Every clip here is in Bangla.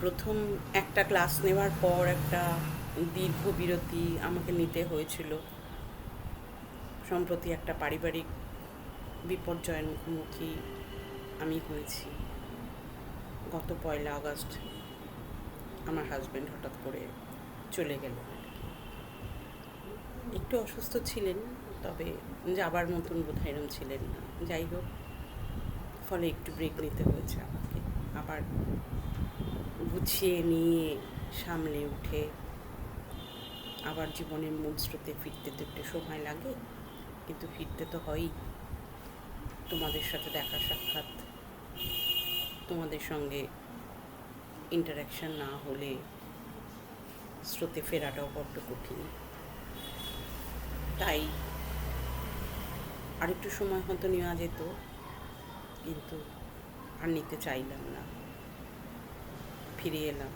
প্রথম একটা ক্লাস নেওয়ার পর একটা দীর্ঘ বিরতি আমাকে নিতে হয়েছিল। সম্প্রতি একটা পারিবারিক বিপর্যয়ের মুখোমুখি আমি হয়েছি। গত 1 আগস্ট আমার হাজব্যান্ড হঠাৎ করে চলে গেল। একটু অসুস্থ ছিলেন, তবে যাবার মতন বোধহয় এরম ছিলেন না। যাই হোক, ফলে একটু ব্রেক নিতে হয়েছে আমাকে। আবার গুছিয়ে নিয়ে সামলে উঠে আবার জীবনের মূল স্রোতে ফিরতে তো একটু সময় লাগে, কিন্তু ফিরতে তো হয়ই। তোমাদের সাথে দেখা সাক্ষাৎ, তোমাদের সঙ্গে ইন্টারাকশান না হলে স্রোতে ফেরাটাও বড্ড কঠিন। তাই আরেকটু সময় হয়তো নেওয়া যেত, কিন্তু আর নিতে চাইলাম না। ফিরে এলাম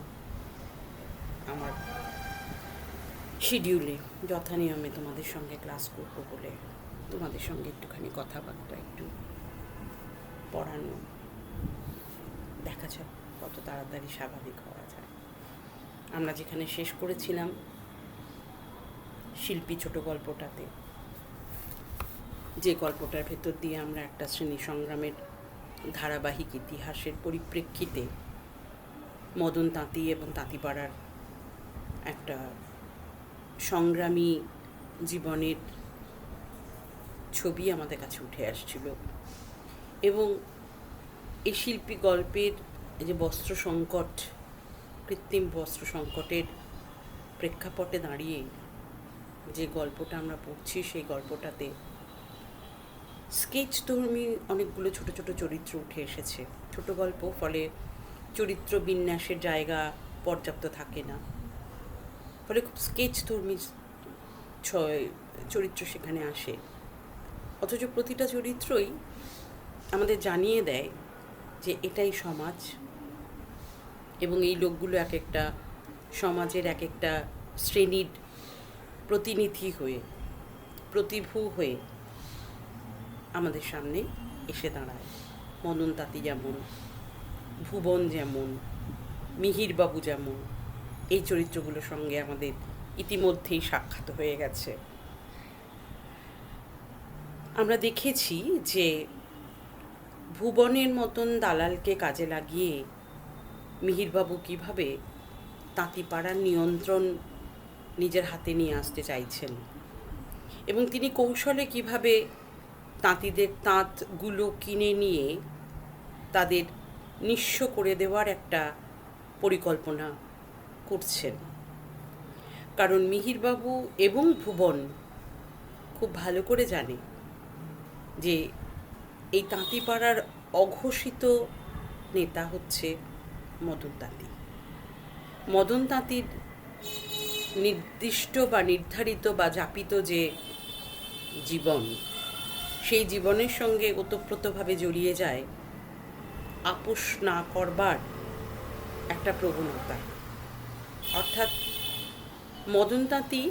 আমার শিডিউলে, যথা নিয়মে তোমাদের সঙ্গে ক্লাস করবো বলে, তোমাদের সঙ্গে একটুখানি কথাবার্তা, একটু পড়ানো, দেখা যাক কত তাড়াতাড়ি স্বাভাবিক হওয়া যায়। আমরা যেখানে শেষ করেছিলাম শিল্পী ছোট গল্পটাতে, যে গল্পটার ভেতর দিয়ে আমরা একটা শ্রেণী সংগ্রামের ধারাবাহিক ইতিহাসের পরিপ্রেক্ষিতে মদন তাঁতি এবং তাঁতিপাড়ার একটা সংগ্রামী জীবনের ছবি আমাদের কাছে উঠে আসছিল, এবং এই শিল্পী গল্পের যে বস্ত্র সংকট, কৃত্রিম বস্ত্র সংকটের প্রেক্ষাপটে দাঁড়িয়ে যে গল্পটা আমরা পড়ছি, সেই গল্পটাতে স্কেচধর্মী অনেকগুলো ছোট ছোট চরিত্র উঠে এসেছে। ছোট গল্প, ফলে চরিত্র বিন্যাসের জায়গা পর্যাপ্ত থাকে না, ফলে খুব স্কেচধর্মী চরিত্র সেখানে আসে। অথচ প্রতিটা চরিত্রই আমাদের জানিয়ে দেয় যে এটাই সমাজ, এবং এই লোকগুলো এক একটা সমাজের এক একটা শ্রেণীর প্রতিনিধি হয়ে, প্রতিভূ হয়ে আমাদের সামনে এসে দাঁড়ায়। মদন তাঁতি যেমন, ভুবন যেমন, মিহিরবাবু যেমন, এই চরিত্রগুলোর সঙ্গে আমাদের ইতিমধ্যেই সাক্ষাৎ হয়ে গেছে। আমরা দেখেছি যে ভুবনের মতন দালালকে কাজে লাগিয়ে মিহিরবাবু কীভাবে তাঁতিপাড়ার নিয়ন্ত্রণ নিজের হাতে নিয়ে আসতে চাইছেন, এবং তিনি কৌশলে কীভাবে তাঁতিদের তাঁতগুলো কিনে নিয়ে তাদের নিঃস্ব করে দেওয়ার একটা পরিকল্পনা করছেন। কারণ মিহিরবাবু এবং ভুবন খুব ভালো করে জানে যে এই তাঁতিপাড়ার অঘোষিত নেতা হচ্ছে মদন তাঁতি। মদন তাঁতির নির্দিষ্ট বা নির্ধারিত বা যাপিত যে জীবন, সেই জীবনের সঙ্গে ওতপ্রোতভাবে জড়িয়ে যায় আপোষ না করবার একটা প্রবণতা। অর্থাৎ মদন তাঁতি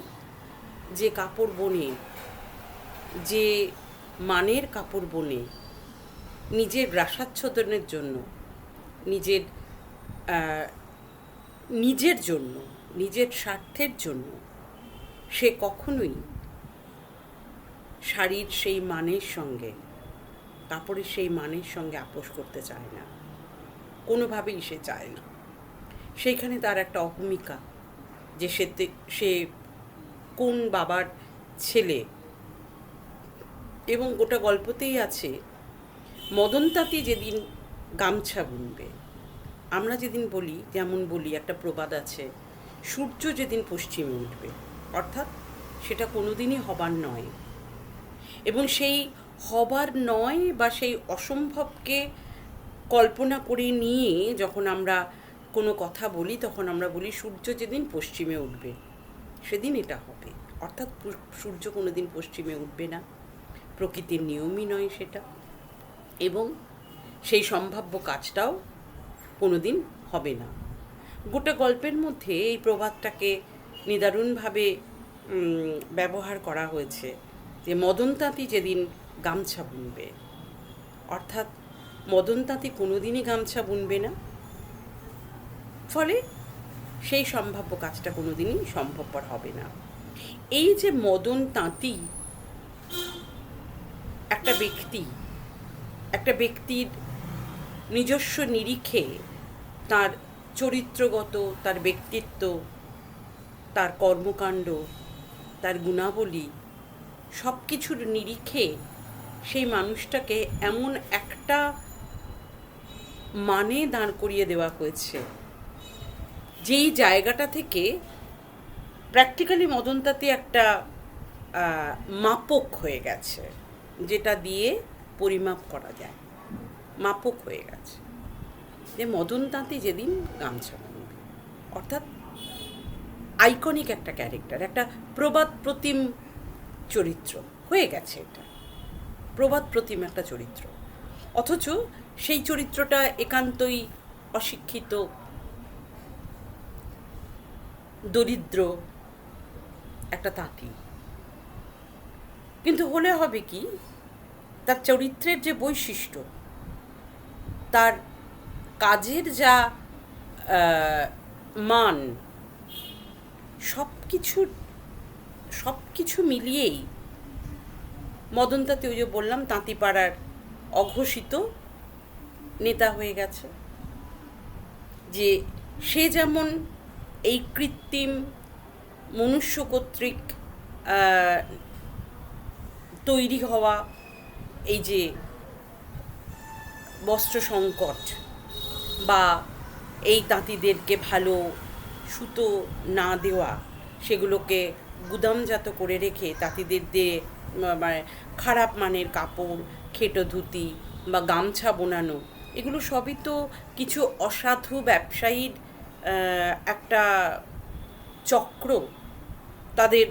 যে কাপড় বোনে, যে মানের কাপড় বোনে, নিজের গ্রাসাচ্ছাদনের জন্য, নিজের জন্য, নিজের স্বার্থের জন্য, সে কখনোই শাড়ির সেই মানের সঙ্গে, কাপড়ের সেই মানের সঙ্গে আপোষ করতে চায় না, কোনোভাবেই সে চায় না। সেইখানে তার একটা অহমিকা, যে সে কোন বাবার ছেলে, এবং গোটা গল্পতেই আছে মদন তাঁতি যেদিন গামছা বুনবে, আমরা যেদিন বলি, যেমন বলি, একটা প্রবাদ আছে, সূর্য যেদিন পশ্চিমে উঠবে, অর্থাৎ সেটা কোনোদিনই হবার নয়, এবং সেই হবার নয় বা সেই অসম্ভবকে কল্পনা করে নিয়ে যখন আমরা কোনো কথা বলি, তখন আমরা বলি সূর্য যেদিন পশ্চিমে উঠবে সেদিন এটা হবে। অর্থাৎ সূর্য কোনোদিন পশ্চিমে উঠবে না, প্রকৃতির নিয়মই নয় সেটা, এবং সেই সম্ভাব্য কাজটাও কোনোদিন হবে না। গোটা গল্পের মধ্যে এই প্রবাদটাকে নিদারুণভাবে ব্যবহার করা হয়েছে, যে মদন তাঁতি যেদিন গামছা বুনবে, অর্থাৎ মদন তাঁতি কোনোদিনই গামছা বুনবে না, ফলে সেই সম্ভাব্য কাজটা কোনোদিনই সম্ভবপর হবে না। এই যে মদন তাঁতি একটা ব্যক্তির নিজস্ব নিরিখে তার চরিত্রগত, তার ব্যক্তিত্ব, তার কর্মকাণ্ড, তার গুণাবলী সব কিছুর নিরিখে সেই মানুষটাকে এমন একটা মানে দাঁড় করিয়ে দেওয়া হয়েছে, যেই জায়গাটা থেকে প্র্যাকটিক্যালি মদন তাঁতি একটা মাপক হয়ে গেছে, যেটা দিয়ে পরিমাপ করা যায়, মাপক হয়ে গেছে। যে মদন তাঁতি যেদিন গামছা বাঁধবে, অর্থাৎ আইকনিক একটা ক্যারেক্টার, একটা প্রবাদ প্রতিম চরিত্র হয়ে গেছে। এটা প্রবাদ প্রতিম একটা চরিত্র, অথচ সেই চরিত্রটা একান্তই অশিক্ষিত, দরিদ্র একটা তাঁতি। কিন্তু হলে হবে কি, তার চরিত্রের যে বৈশিষ্ট্য, তার কাজের যা মান, সব কিছু মিলিয়েই মদন তাঁতি, ওই যে বললাম, তাঁতিপাড়ার অঘোষিত নেতা হয়ে গেছে। যে সে যেমন এই কৃত্রিম মনুষ্য কর্তৃক তৈরি হওয়া এই যে বস্ত্র সংকট, বা এই তাঁতিদেরকে ভালো সুতো না দেওয়া, সেগুলোকে গুদামজাত করে রেখে তাঁতিদের দিয়ে মানে খারাপ মানের কাপড়, খেটো ধুতি বা গামছা বোনানো, এগুলো সবই তো কিছু অসাধু ব্যবসায়ীর একটা চক্র। তাদের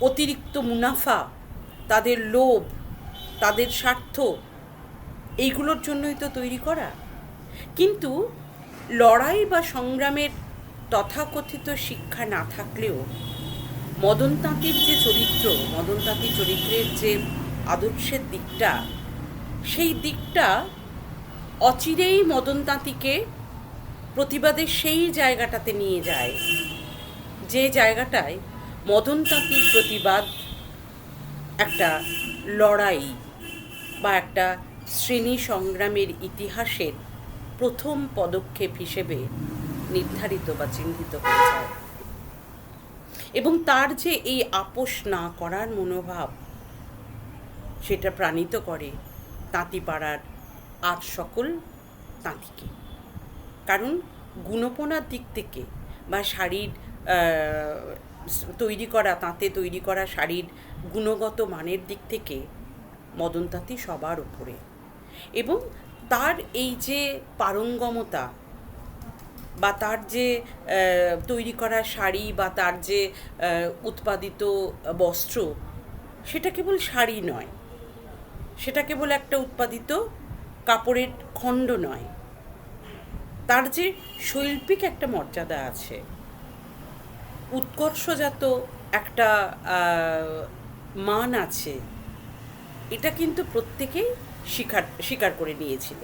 অতিরিক্ত মুনাফা, তাদের লোভ, তাদের স্বার্থ, এইগুলোর জন্যই তো তৈরি করা। কিন্তু লড়াই বা সংগ্রামের তথাকথিত শিক্ষা না থাকলেও মদন তাঁতির যে চরিত্র, মদন তাঁতির চরিত্রের যে আদর্শের দিকটা, সেই দিকটা অচিরেই মদন তাঁতিকে প্রতিবাদের সেই জায়গাটাতে নিয়ে যায়, যে জায়গাটায় মদন তাঁতির প্রতিবাদ একটা লড়াই বা একটা শ্রেণী সংগ্রামের ইতিহাসের প্রথম পদক্ষেপ হিসেবে নির্ধারিত বা চিহ্নিত হয়ে যায়। এবং তার যে এই আপোষ না করার মনোভাব, সেটা প্রাণিত করে তাঁতিপাড়ার আর সকল তাঁতিকে। কারণ গুণপনার দিক থেকে বা শাড়ির তৈরি করা, তাঁতে তৈরি করা শাড়ির গুণগত মানের দিক থেকে মদন তাঁতি সবার উপরে। এবং তার এই যে পারঙ্গমতা, বা তার যে তৈরি করা শাড়ি, বা তার যে উৎপাদিত বস্ত্র, সেটা কেবল শাড়ি নয়, সেটা কেবল একটা উৎপাদিত কাপড়ের খণ্ড নয়, তার যে শৈল্পিক একটা মর্যাদা আছে, উৎকর্ষজাত একটা মান আছে, এটা কিন্তু প্রত্যেকেই স্বীকার করে নিয়েছিল।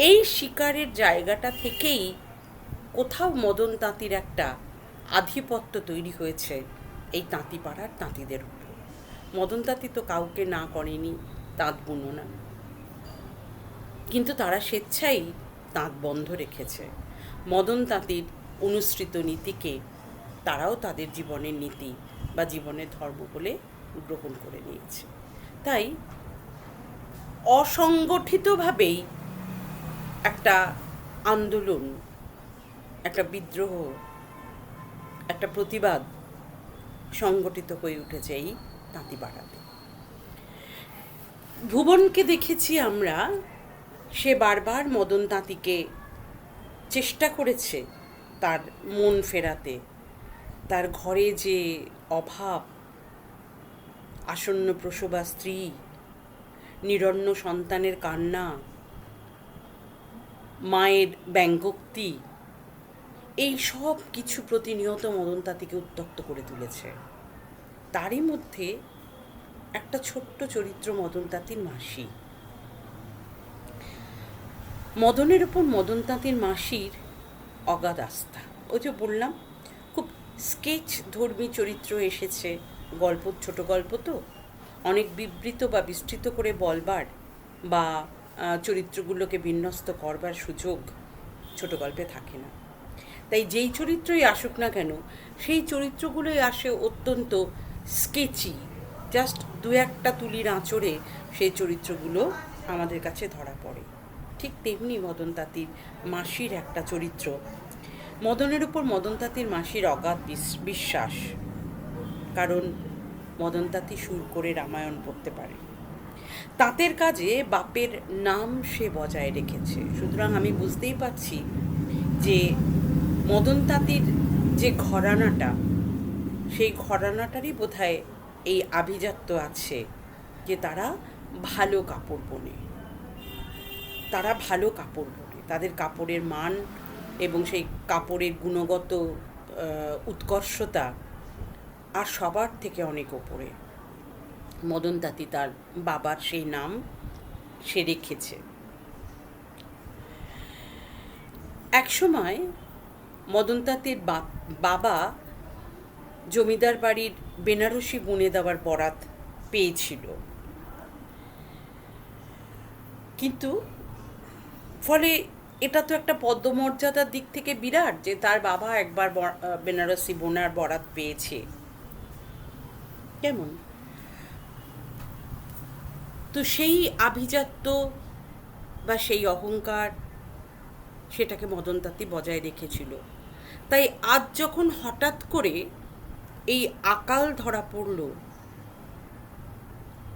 এই স্বীকারের জায়গাটা থেকেই কোথাও মদন তাঁতির একটা আধিপত্য তৈরি হয়েছে এই তাঁতিপাড়ার তাঁতিদের উপর। মদন তাঁতি তো কাউকে না করেনি তাঁত বুনো না, কিন্তু তারা স্বেচ্ছাই তাঁত বন্ধ রেখেছে। মদন তাঁতির অনুসৃত নীতিকে তারাও তাদের জীবনের নীতি বা জীবনের ধর্ম বলে গ্রহণ করে নিয়েছে। তাই অসংগঠিতভাবেই একটা আন্দোলন, একটা বিদ্রোহ, একটা প্রতিবাদ সংগঠিত হয়ে উঠেছে এই তাঁতিপাড়াতে। ভুবনকে দেখেছি আমরা, সে বারবার মদন তাঁতিকে চেষ্টা করেছে তার মন ফেরাতে। তার ঘরে যে অভাব, আসন্ন প্রসবা স্ত্রী, নিরন্ন সন্তানের কান্না, মায়ের ব্যঙ্গোক্তি, এই সব কিছু প্রতিনিয়ত মদন তাঁতিকে উত্তপ্ত করে তুলেছে। তারই মধ্যে একটা ছোট্ট চরিত্র মদন তাঁতির মাসি। মদনের উপর মদন তাঁতির মাসির অগাধ আস্থা। ওই যে বললাম, খুব স্কেচ ধর্মী চরিত্র এসেছে, গল্প ছোট গল্প তো অনেক বিবৃত বা বিস্তৃত করে বলবার বা চরিত্রগুলোকে বিন্যস্ত করবার সুযোগ ছোট গল্পে থাকে না। তাই যেই চরিত্রই আসুক না কেন, সেই চরিত্রগুলোই আসে অত্যন্ত স্কেচি, জাস্ট দু একটা তুলির আঁচড়ে সেই চরিত্রগুলো আমাদের কাছে ধরা পড়ে। ঠিক তেমনি মদন তাঁতির মাসির একটা চরিত্র, মদনের উপর মদন তাঁতির মাসির অগাধ বিশ্বাস, কারণ মদন তাঁতি সুর করে রামায়ণ পড়তে পারে। তাঁতের কাজে বাপের নাম সে বজায় রেখেছে। সুতরাং আমি বুঝতেই পারছি যে মদন তাঁতির যে ঘরানাটা, সেই ঘরানাটারই বোধহয় এই আভিজাত্য আছে যে তারা ভালো কাপড় বোনে, তারা ভালো কাপড় বোনে, তাদের কাপড়ের মান এবং সেই কাপড়ের গুণগত উৎকর্ষতা আর সবার থেকে অনেক ওপরে। মদন তাঁতি তার বাবার সেই নাম সে রেখেছে। একসময় মদন তাঁতির বাবা জমিদার বাড়ির বেনারসি বুনে দেওয়ার বরাত পেয়েছিল, কিন্তু ফলে এটা তো একটা পদমর্যাদার দিক থেকে বিরাট যে তার বাবা একবার বেনারসি বোনার বরাত পেয়েছে। কেমন তো সেই আভিজাত্য বা সেই অহংকার, সেটাকে মদন তাঁতি বজায় রেখেছিল। তাই আজ যখন হঠাৎ করে এই আকাল ধরা পড়ল,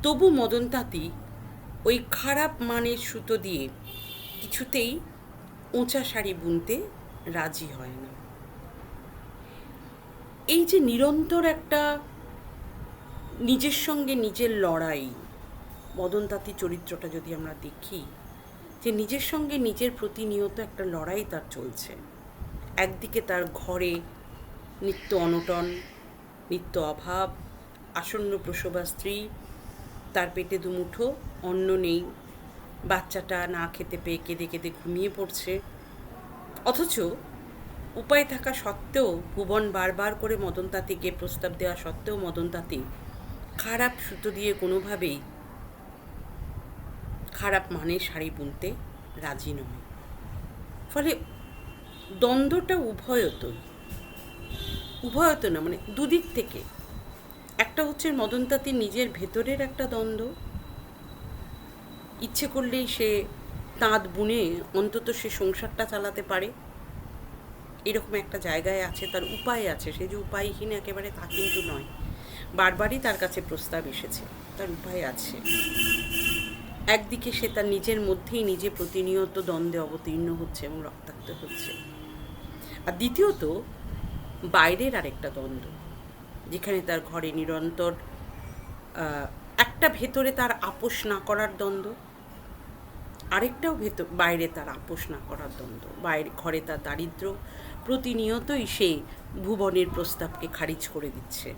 তবু মদন তাঁতি ওই খারাপ মানের সুতো দিয়ে কিছুতেই উঁচা শাড়ি বুনতে রাজি হয় না। এই যে নিরন্তর একটা নিজের সঙ্গে নিজের লড়াই, মদন তাঁতি চরিত্রটা যদি আমরা দেখি, যে নিজের সঙ্গে নিজের প্রতিনিয়ত একটা লড়াই তার চলছে। একদিকে তার ঘরে নিত্য অনটন, নিত্য অভাব, আসন্ন প্রসবা স্ত্রী, তার পেটে দুমুঠো অন্ন নেই, বাচ্চাটা না খেতে পেয়ে কেঁদে কেঁদে ঘুমিয়ে পড়ছে। অথচ উপায় থাকা সত্ত্বেও, ভুবন বারবার করে মদন তাঁতিকে প্রস্তাব দেওয়া সত্ত্বেও মদন তাঁতি খারাপ সুতো দিয়ে কোনোভাবেই খারাপ মানের শাড়ি বুনতে রাজি নয়। ফলে দ্বন্দ্বটা উভয়ত না, মানে দুদিক থেকে। একটা হচ্ছে মদন তাঁতির নিজের ভেতরের একটা দ্বন্দ্ব, ইচ্ছে করলেই সে তাঁত বুনে অন্তত সে সংসারটা চালাতে পারে, এরকম একটা জায়গায় আছে, তার উপায় আছে। সে যে উপায়হীন একেবারে তা কিন্তু নয়, বারবারই তার কাছে প্রস্তাব এসেছে, তার উপায় আছে। একদিকে সে তার নিজের মধ্যেই নিজে প্রতিনিয়ত দ্বন্দ্বে অবতীর্ণ হচ্ছে এবং রক্তাক্ত হচ্ছে, আর দ্বিতীয়ত বাইরের আরেকটা দ্বন্দ্ব, যেখানে তার ঘরে নিরন্তর একটা ভেতরে তার আপোষ না করার দ্বন্দ্ব, আরেকটাও বাইরে তার আপোষ না করার দ্বন্দ্ব। বাইরে ঘরে তার দারিদ্র্য, প্রতিনিয়তই সে ভুবনের প্রস্তাবকে খারিজ করে দিচ্ছে,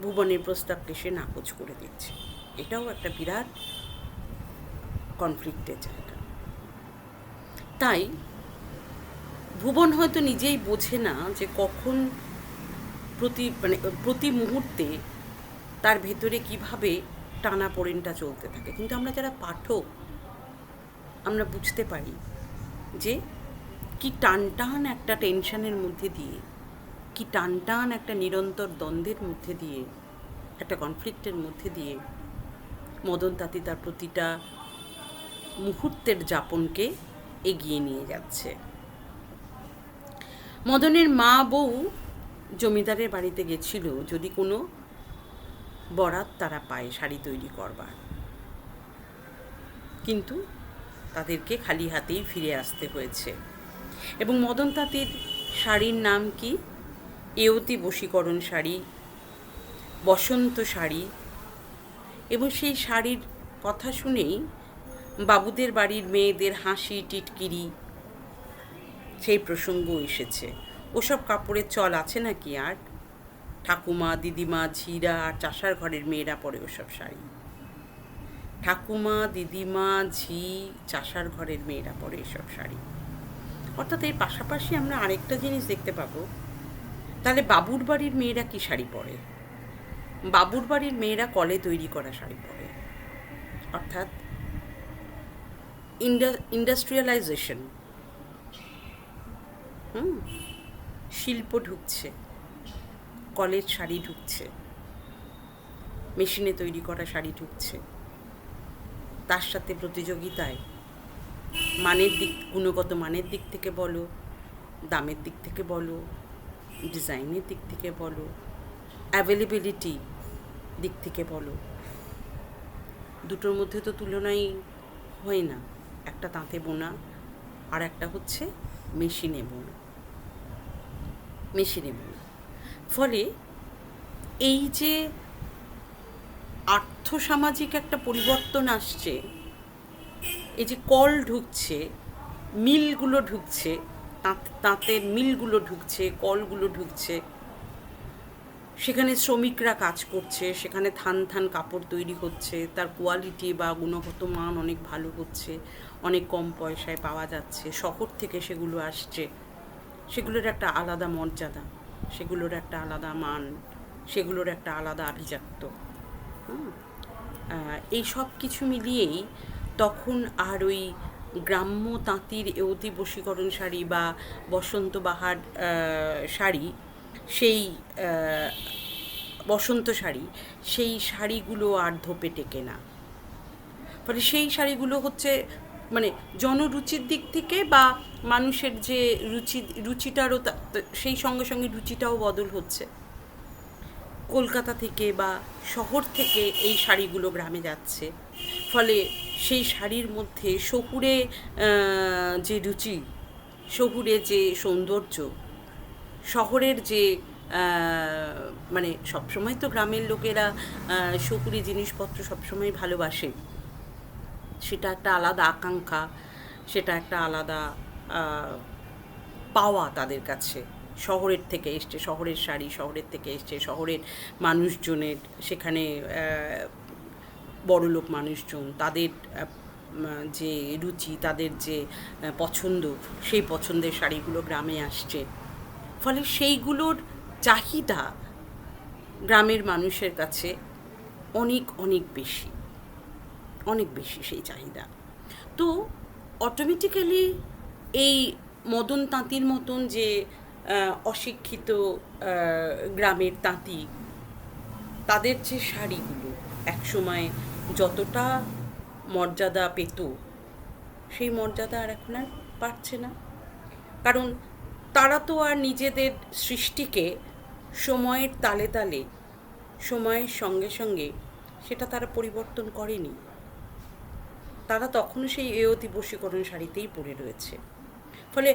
ভুবনের প্রস্তাবকে সে নাকচ করে দিচ্ছে। এটাও একটা বিরাট কনফ্লিক্টের জায়গা। তাই ভুবন হয়তো নিজেই বোঝে না যে কখন প্রতি মুহূর্তে তার ভেতরে কিভাবে টানাপোড়েনটা চলতে থাকে। কিন্তু আমরা যারা পাঠক, আমরা বুঝতে পারি যে কি টানটান একটা টেনশনের মধ্যে দিয়ে, কি টানটান একটা নিরন্তর দ্বন্দ্বের মধ্যে দিয়ে, একটা কনফ্লিক্টের মধ্যে দিয়ে মদন তাঁতি তার প্রতিটা মুহূর্তের যাপনকে এগিয়ে নিয়ে যাচ্ছে। মদনের মা বউ জমিদারের বাড়িতে গেছিল যদি কোনো বরাত তারা পায় শাড়ি তৈরি করবার, কিন্তু তাদেরকে খালি হাতেই ফিরে আসতে হয়েছে। এবং মদন তাঁতির শাড়ির নাম কি? এয়তি বশীকরণ শাড়ি, বসন্ত শাড়ি। এবং সেই শাড়ির কথা শুনেই বাবুদের বাড়ির মেয়েদের হাসি টিটকিরি, সেই প্রসঙ্গ এসেছে। ওসব কাপড়ের চল আছে নাকি আর? ঠাকুমা, দিদিমা, ঝিরা আর চাষার ঘরের মেয়েরা পরে ওসব শাড়ি। ঠাকুমা, দিদিমা, ঝি, চাষার ঘরের মেয়েরা পরে এসব শাড়ি। অর্থাৎ এর পাশাপাশি আমরা আরেকটা জিনিস দেখতে পাবো, তাহলে বাবুর বাড়ির মেয়েরা কি শাড়ি পরে? বাবুর বাড়ির মেয়েরা কলে তৈরি করা শাড়ি পরে। অর্থাৎ ইন্ডাস্ট্রিয়ালাইজেশন, শিল্প ঢুকছে, কলের শাড়ি ঢুকছে, মেশিনে তৈরি করা শাড়ি ঢুকছে, তার সাথে প্রতিযোগিতায় মানের দিক, গুণগত মানের দিক থেকে বলো, দামের দিক থেকে বলো, ডিজাইনের দিক থেকে বলো, অ্যাভেলেবিলিটি দিক থেকে বলো, দুটোর মধ্যে তো তুলনাই হয় না। একটা তাঁতে বোনা আর একটা হচ্ছে মেশিনে বোনা। ফলে এই যে আর্থসামাজিক একটা পরিবর্তন আসছে, এই যে কল ঢুকছে, মিলগুলো ঢুকছে, তাঁতের মিলগুলো ঢুকছে, কলগুলো ঢুকছে, সেখানে শ্রমিকরা কাজ করছে, সেখানে থান কাপড় তৈরি হচ্ছে, তার কোয়ালিটি বা গুণগত মান অনেক ভালো হচ্ছে, অনেক কম পয়সায় পাওয়া যাচ্ছে, শহর থেকে সেগুলো আসছে, সেগুলোর একটা আলাদা মর্যাদা, সেগুলোর একটা আলাদা মান, সেগুলোর একটা আলাদা আভিজাত্য। এই সব কিছু মিলিয়েই তখন আর ওই গ্রাম্য তাঁতির এওতি বশীকরণ শাড়ি বা বসন্ত বাহার শাড়ি, সেই বসন্ত শাড়ি, সেই শাড়িগুলো আর ধোপে টেকে না। ফলে সেই শাড়িগুলো হচ্ছে মানে জনরুচির দিক থেকে বা মানুষের যে রুচিটারও সেই সঙ্গে সঙ্গে রুচিটাও বদল হচ্ছে। কলকাতা থেকে বা শহর থেকে এই শাড়িগুলো গ্রামে যাচ্ছে, ফলে সেই শাড়ির মধ্যে শহুরে যে রুচি, শহুরে যে সৌন্দর্য, শহরের যে মানে সবসময় তো গ্রামের লোকেরা শহুরে জিনিসপত্র সবসময় ভালোবাসে, সেটা একটা আলাদা আকাঙ্ক্ষা, সেটা একটা আলাদা পাওয়া তাদের কাছে। শহরের থেকে এসছে, শহরের শাড়ি শহরের থেকে এসছে, শহরের মানুষজনের সেখানে বড়লোক মানুষজন, তাদের যে রুচি, তাদের যে পছন্দ, সেই পছন্দের শাড়িগুলো গ্রামে আসছে। ফলে সেইগুলোর চাহিদা গ্রামের মানুষের কাছে অনেক অনেক বেশি, অনেক বেশি সেই চাহিদা। তো অটোমেটিক্যালি এই মদন তাঁতির মতন যে অশিক্ষিত গ্রামের তাঁতি, তাদের যে শাড়িগুলো একসময় যতটা মর্যাদা পেত, সেই মর্যাদা আর এখন আর পাচ্ছে না। কারণ তারা তো আর নিজেদের সৃষ্টিকে সময়ের তালে তালে, সময়ের সঙ্গে সঙ্গে সেটা তারা পরিবর্তন করেনি। তারা তখনও সেই এওতি বশীকরণ শাড়িতেই পরে রয়েছে। ফলে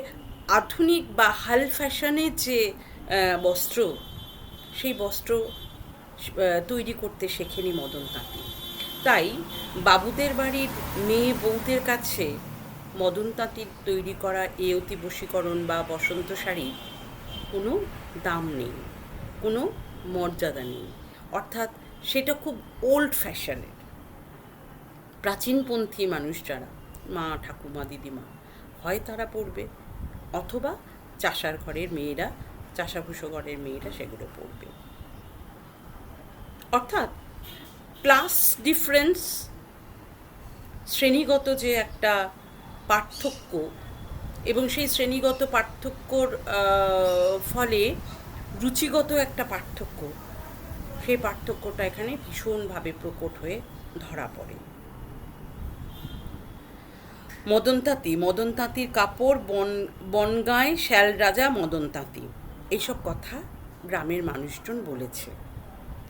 আধুনিক বা হাল ফ্যাশনের যে বস্ত্র, সেই বস্ত্র তৈরি করতে শেখেনি মদন তাঁতি। তাই বাবুদের বাড়ির মেয়ে বউদের কাছে মদন তাঁতির তৈরি করা এওতি বশীকরণ বা বসন্ত শাড়ির কোনো দাম নেই, কোনো মর্যাদা নেই। অর্থাৎ সেটা খুব ওল্ড ফ্যাশনের। প্রাচীনপন্থী মানুষ যারা, মা ঠাকুমা দিদিমা, হয় তারা পরবে, অথবা চাষার ঘরের মেয়েরা, চাষাভুষো ঘরের মেয়েরা সেগুলো পরবে। অর্থাৎ ক্লাস ডিফারেন্স, শ্রেণীগত যে একটা পার্থক্য, এবং সেই শ্রেণীগত পার্থক্যর ফলে রুচিগত একটা পার্থক্য, সেই পার্থক্যটা এখানে ভীষণভাবে প্রকট হয়ে ধরা পড়ে। মদন তাঁতির কাপড় বনগাঁয় শ্যাল রাজা মদন তাঁতি, এইসব কথা গ্রামের মানুষজন বলেছে।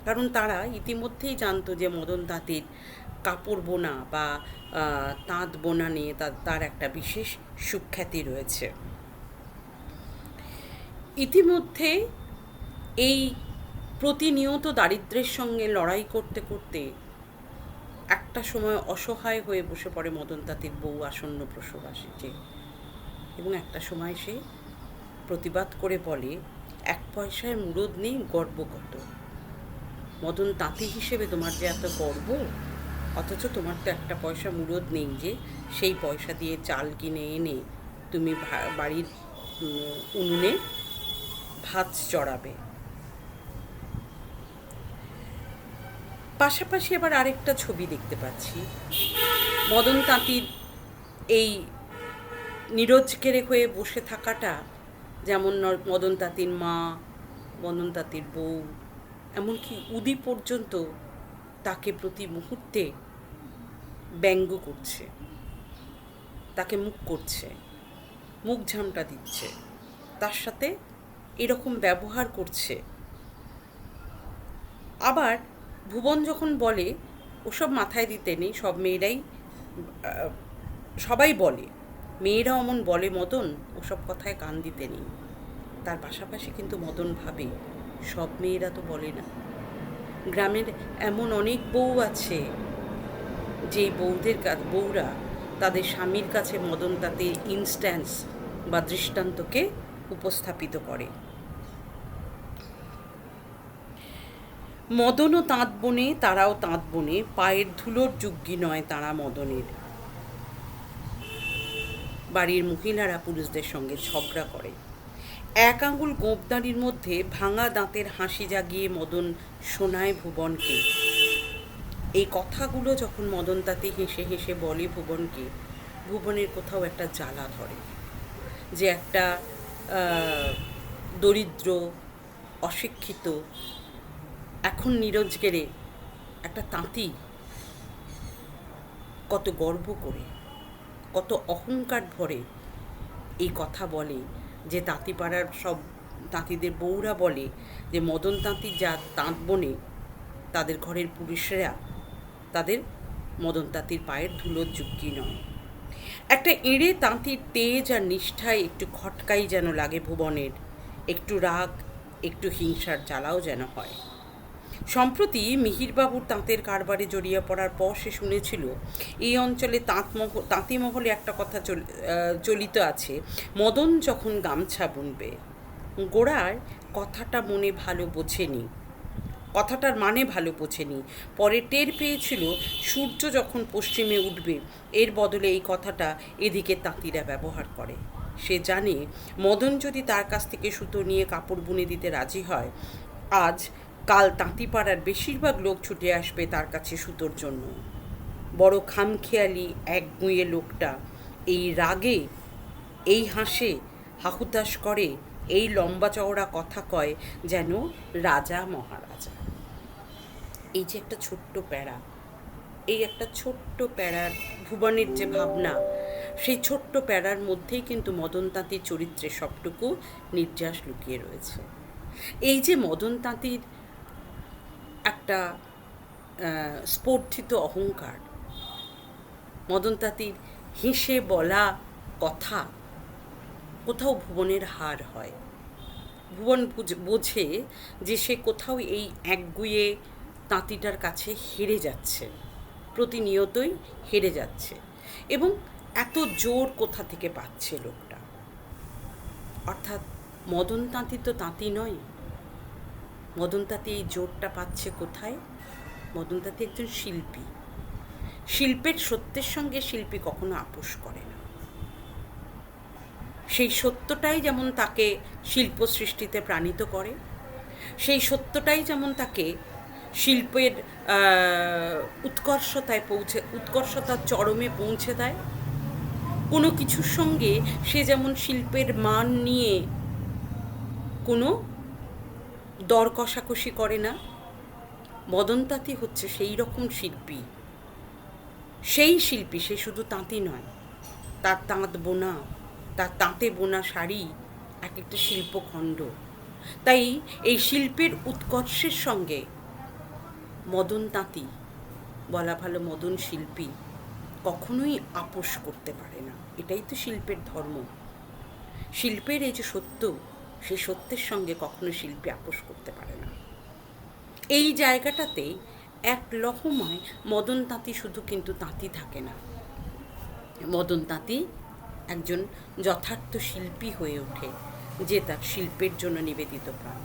কারণ তারা ইতিমধ্যেই জানতো যে মদন তাঁতির কাপড় বোনা বা তাঁত বোনা নিয়ে তার একটা বিশেষ সুখ্যাতি রয়েছে। ইতিমধ্যে এই প্রতিনিয়ত দারিদ্র্যের সঙ্গে লড়াই করতে করতে একটা সময় অসহায় হয়ে বসে পড়ে মদন তাঁতির বউ আসন্ন প্রসব আসছে, এবং একটা সময় সে প্রতিবাদ করে বলে, এক পয়সায় মুরদ নেই, গর্ব কত। মদন তাঁতি হিসেবে তোমার যে এত গর্ব, অথচ তোমার তো একটা পয়সা মুরদ নেই যে সেই পয়সা দিয়ে চাল কিনে এনে তুমি বাড়ির উনুনে ভাত চড়াবে। পাশাপাশি আবার আরেকটা ছবি দেখতে পাচ্ছি, মদন তাঁতির এই নীরজকেরে হয়ে বসে থাকাটা, যেমন মদন তাঁতির মা, মদন তাঁতির বউ, এমনকি উদি পর্যন্ত তাকে প্রতি মুহূর্তে ব্যঙ্গ করছে, তাকে মুখ করছে, মুখ ঝামটা দিচ্ছে, তার সাথে এরকম ব্যবহার করছে। আবার ভুবন যখন বলে, ওসব মাথায় দিতে নেই, সব মেয়েরাই, সবাই বলে, মেয়েরাও অমন বলে মদন, ওসব কথায় কান দিতে নেই। তার পাশাপাশি কিন্তু মদন ভাবে, সব মেয়েরা তো বলে না। গ্রামের এমন অনেক বউ আছে, যেই বউরা তাদের স্বামীর কাছে মদন তাঁতির ইনস্ট্যান্স বা দৃষ্টান্তকে উপস্থাপিত করে। মদনও তাঁত বনে, তারাও তাঁত বনে, পায়ের ধুলোর যোগ্যী নয় তারা মদনের। বাড়ির মহিলারা পুরুষদের সঙ্গে ঝগড়া করে। এক আঙুল গোঁপদানির মধ্যে ভাঙা দাঁতের হাসি জাগিয়ে মদন শোনায় ভুবনকে। এই কথাগুলো যখন মদন তাঁতি হেসে হেসে বলে ভুবনকে, ভুবনের কোথাও একটা জ্বালা ধরে, যে একটা দরিদ্র, অশিক্ষিত, এখন নীরজগেরে একটা তাঁতি কত গর্ব করে, কত অহংকার ভরে এই কথা বলে, যে তাঁতিপাড়ার সব তাঁতিদের বউরা বলে যে মদন তাঁতি যা তাঁত বনে, তাদের ঘরের পুরুষেরা তাদের মদন তাঁতির পায়ের ধুলোর যোগ্যী নয়। একটা এঁড়ে তাঁতির তেজ আর নিষ্ঠায় একটু খটকাই যেন লাগে ভুবনের, একটু রাগ, একটু হিংসার জ্বালাও যেন হয়। সম্প্রতি মিহিরবাবুর তাঁতের কারবারে জড়িয়ে পড়ার পর সে শুনেছিল এই অঞ্চলে তাঁতি মহলে একটা কথা চলিত আছে, মদন যখন গামছা বুনবে। গোড়ায় কথাটার মানে ভালো বোঝেনি, পরে টের পেয়েছিল সূর্য যখন পশ্চিমে উঠবে এর বদলে এই কথাটা এদিকে তাঁতিরা ব্যবহার করে। সে জানে মদন যদি তার কাছ থেকে সুতো নিয়ে কাপড় বুনে দিতে রাজি হয়, কাল তাঁতিপাড়ার বেশিরভাগ লোক ছুটে আসবে তার কাছে সুতোর জন্য। বড় খামখেয়ালি একগুঁয়ে লোকটা এই রাগে, এই হাসে, হাহুতাশ করে, এই লম্বা চওড়া কথা কয় যেন রাজা মহারাজা। এই যে একটা ছোট্ট প্যারা, এই একটা ছোট্ট প্যারার ভুবনের যে ভাবনা, সেই ছোট্ট প্যারার মধ্যেই কিন্তু মদন তাঁতির চরিত্রে সবটুকু নির্যাস লুকিয়ে রয়েছে। এই যে মদন তাঁতির একটা স্পর্ধিত অহংকার, মদন তাঁতির হেসে বলা কথা, কোথাও ভুবনের হার হয়। ভুবন বোঝে যে সে কোথাও এই একগুঁয়ে তাঁতিটার কাছে হেরে যাচ্ছে, প্রতিনিয়তই হেরে যাচ্ছে। এবং এত জোর কোথা থেকে পাচ্ছে লোকটা, অর্থাৎ মদন তাঁতি তো তাঁতি নয়। মদন তাঁতি এই জোরটা পাচ্ছে কোথায়? মদন তাঁতি একজন শিল্পী। শিল্পের সত্যের সঙ্গে শিল্পী কখনো আপোষ করে না। সেই সত্যটাই যেমন তাকে শিল্প সৃষ্টিতে প্রাণিত করে, সেই সত্যটাই যেমন তাকে শিল্পের উৎকর্ষতার চরমে পৌঁছে দেয়। কোনো কিছুর সঙ্গে সে যেমন শিল্পের মান নিয়ে কোনো দর কষাকষি করে না, মদন তাঁতি হচ্ছে সেই রকম শিল্পী। সেই শিল্পী, সে শুধু তাঁতি নয়, তার তাঁত বোনা, তার তাঁতে বোনা শাড়ি এক একটা শিল্পখণ্ড। তাই এই শিল্পের উৎকর্ষের সঙ্গে মদন তাঁতি, বলা ভালো মদন শিল্পী, কখনোই আপোষ করতে পারে না। এটাই তো শিল্পের ধর্ম। শিল্পের এই যে সত্য, সেই সত্যের সঙ্গে কখনো শিল্পী আপোষ করতে পারে না। এই জায়গাটাতে এক লহমায় মদন তাঁতি শুধু কিন্তু তাঁতি থাকে না, মদন তাঁতি একজন যথার্থ শিল্পী হয়ে ওঠে, যে তার শিল্পের জন্য নিবেদিত প্রাণ,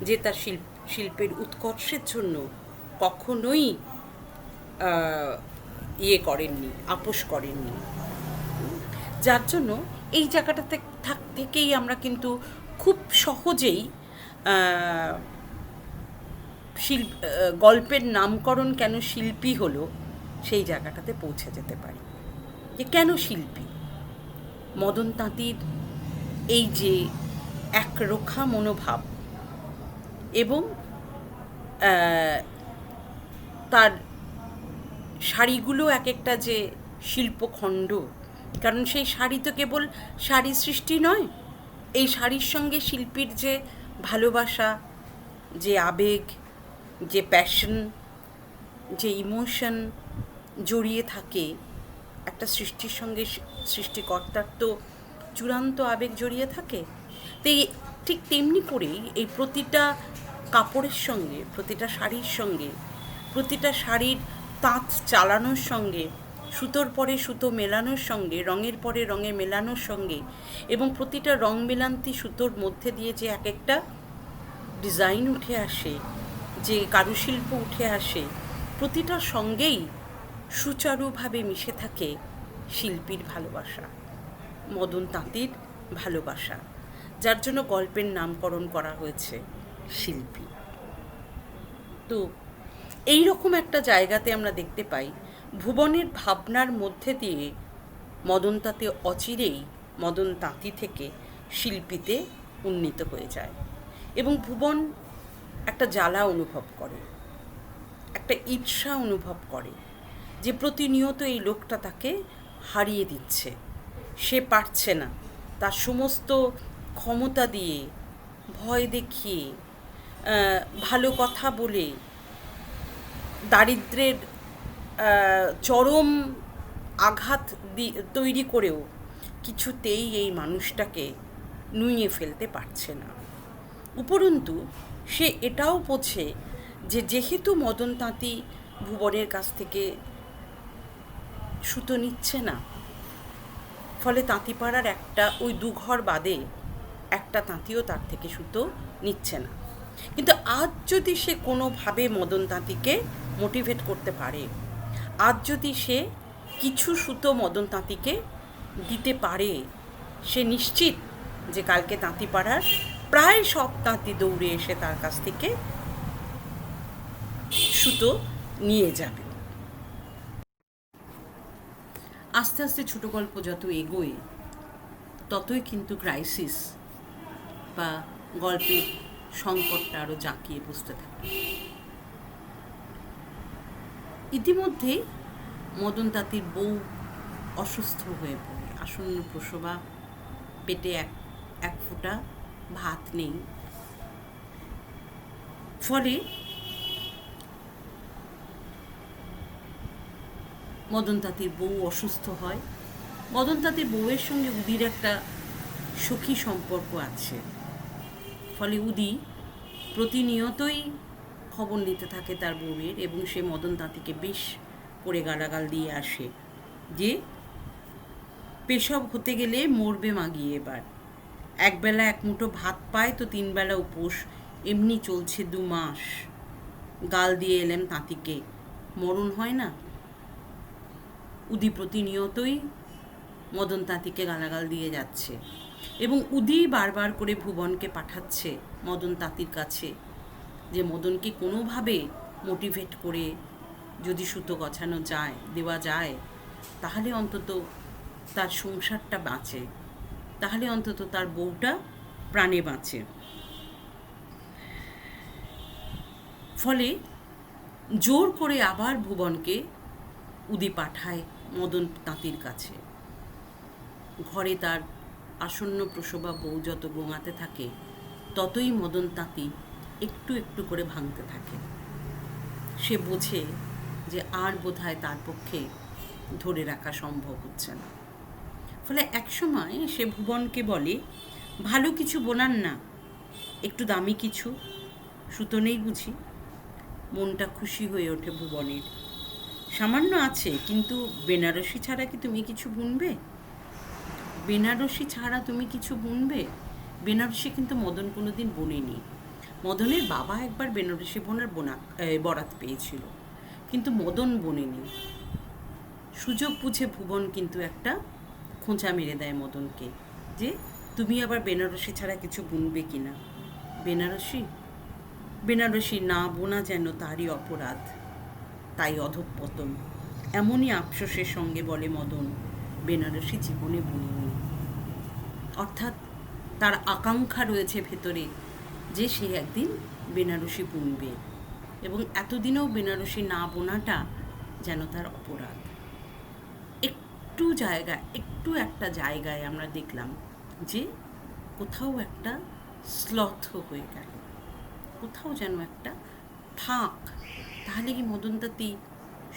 যে তার শিল্পের উৎকর্ষের জন্য কখনোই আপোষ করেননি। যার জন্য এই জায়গাটাতে থেকেই আমরা কিন্তু খুব সহজেই গল্পের নামকরণ কেন শিল্পী হলো সেই জায়গাটাতে পৌঁছে যেতে পারি। যে কেন শিল্পী? মদন তাঁতির এই যে একরোখা মনোভাব এবং তার শাড়িগুলো এক একটা যে শিল্পখণ্ড, কারণ সেই শাড়ি তো কেবল শাড়ি সৃষ্টি নয়, এই শাড়ির সঙ্গে শিল্পীর যে ভালোবাসা, যে আবেগ, যে প্যাশন, যে ইমোশন জড়িয়ে থাকে একটা সৃষ্টির সঙ্গে, সৃষ্টিকর্তার তো চূড়ান্ত আবেগ জড়িয়ে থাকে। তো ঠিক তেমনি করেই এই প্রতিটা কাপড়ের সঙ্গে, প্রতিটা শাড়ির সঙ্গে, প্রতিটা শাড়ির তাঁত চালানোর সঙ্গে, সুতোর পরে সুতো মেলানোর সঙ্গে, রঙের পরে রঙে মেলানোর সঙ্গে, এবং প্রতিটা রং মেলান্তি সুতোর মধ্যে দিয়ে যে এক একটা ডিজাইন উঠে আসে, যে কারুশিল্প উঠে আসে, প্রতিটার সঙ্গেই সুচারুভাবে মিশে থাকে শিল্পীর ভালোবাসা, মদন তাঁতির ভালোবাসা, যার জন্য গল্পের নামকরণ করা হয়েছে শিল্পী। তো এই রকম একটা জায়গাতে আমরা দেখতে পাই ভুবনের ভাবনার মধ্যে দিয়ে মদন তাঁতি অচিরেই মদন তাঁতি থেকে শিল্পীতে উন্নীত হয়ে যায়, এবং ভুবন একটা জ্বালা অনুভব করে, একটা ঈর্ষা অনুভব করে যে প্রতিনিয়ত এই লোকটা তাকে হারিয়ে দিচ্ছে, সে পারছে না, তার সমস্ত ক্ষমতা দিয়ে, ভয় দেখিয়ে, ভালো কথা বলে, দারিদ্র্যের চরম আঘাত তৈরি করেও কিছুতেই এই মানুষটাকে নুইয়ে ফেলতে পারছে না। উপরন্তু সে এটাও বোঝে যে যেহেতু মদন তাঁতি ভুবনের কাছ থেকে সুতো নিচ্ছে না, ফলে তাঁতিপাড়ার একটা ওই দুঘর বাদে একটা তাঁতিও তার থেকে সুতো নিচ্ছে না। কিন্তু আজ যদি সে কোনোভাবে মদন তাঁতিকে মোটিভেট করতে পারে, আজ যদি সে কিছু সুতো মদন তাঁতিকে দিতে পারে, সে নিশ্চিত যে কালকে তাঁতিপাড়ার প্রায় সব তাঁতি দৌড়ে এসে তার কাছ থেকে সুতো নিয়ে যাবে। আস্তে আস্তে ছোট গল্প যত এগোয় ততই কিন্তু ক্রাইসিস বা গল্পের সংকটটা আরও জাঁকিয়ে বসতে থাকে। ইতিমধ্যে মদন তাঁতির বউ অসুস্থ হয়ে পড়ে, আসন্ন প্রসবা, পেটে এক ফোঁটা ভাত নেই, ফলে মদন তাঁতির বউ অসুস্থ হয়। মদন তাঁতির বউয়ের সঙ্গে উদির একটা সখী সম্পর্ক আছে, ফলে উদি প্রতিনিয়তই খবর নিতে থাকে তার বউয়ের, এবং সে মদন তাঁতিকে বেশ করে গালাগাল দিয়ে আসে যে পেশব হতে গেলে মরবে মাগিয়ে, এবার একবেলা এক মুঠো ভাত পায় তো 3 বেলা উপোস, এমনি চলছে 2 মাস, গাল দিয়ে এলেন তাঁতিকে, মরণ হয় না। উদি প্রতিনিয়তই মদন তাঁতিকে গালাগাল দিয়ে যাচ্ছে, এবং উদি বারবার করে ভুবনকে পাঠাচ্ছে মদন তাঁতির কাছে যে মদনকে কোনোভাবে মোটিভেট করে যদি সুতো গছানো যায়, দেওয়া যায়, তাহলে অন্তত তার সংসারটা বাঁচে, তাহলে অন্তত তার বউটা প্রাণে বাঁচে। ফলে জোর করে আবার ভুবনকে উদি পাঠায় মদন তাঁতির কাছে। ঘরে তার আসন্ন প্রসবা বউ যত গোঙাতে থাকে, ততই মদন তাঁতি একটু একটু করে ভাঙতে থাকে। সে বোঝে যে আর বোধহয় তার পক্ষে ধরে রাখা সম্ভব হচ্ছে না। ফলে একসময় সে ভুবনকে বলে, ভালো কিছু বোনান না, একটু দামি কিছু সুতো নেই বুঝি? মনটা খুশি হয়ে ওঠে ভুবনের। সামান্য আছে, কিন্তু বেনারসি ছাড়া কি তুমি কিছু বুনবে? বেনারসি ছাড়া তুমি কিছু বুনবে? বেনারসি কিন্তু মদন কোনোদিন বোনেনি। মদনের বাবা একবার বেনারসি বোনার বরাত পেয়েছিল, কিন্তু মদন বোনেনি। সুযোগ বুঝে ভুবন কিন্তু একটা খোঁচা মেরে দেয় মদনকে যে তুমি আবার বেনারসি ছাড়া কিছু বুনবে কি না। বেনারসি বেনারসি না বোনা যেন তারই অপরাধ, তাই অধঃপতন। এমনই আফসোসের সঙ্গে বলে মদন, বেনারসি জীবনে বুনিনি। অর্থাৎ তার আকাঙ্ক্ষা রয়েছে ভেতরে যে সে একদিন বেনারসি বুনবে, এবং এতদিনেও বেনারসি না বোনাটা যেন তার অপরাধ। একটু একটা জায়গায় আমরা দেখলাম যে কোথাও একটা স্লথ হয়ে গেল, কোথাও যেন একটা ফাঁক। তাহলে কি মদনতাতি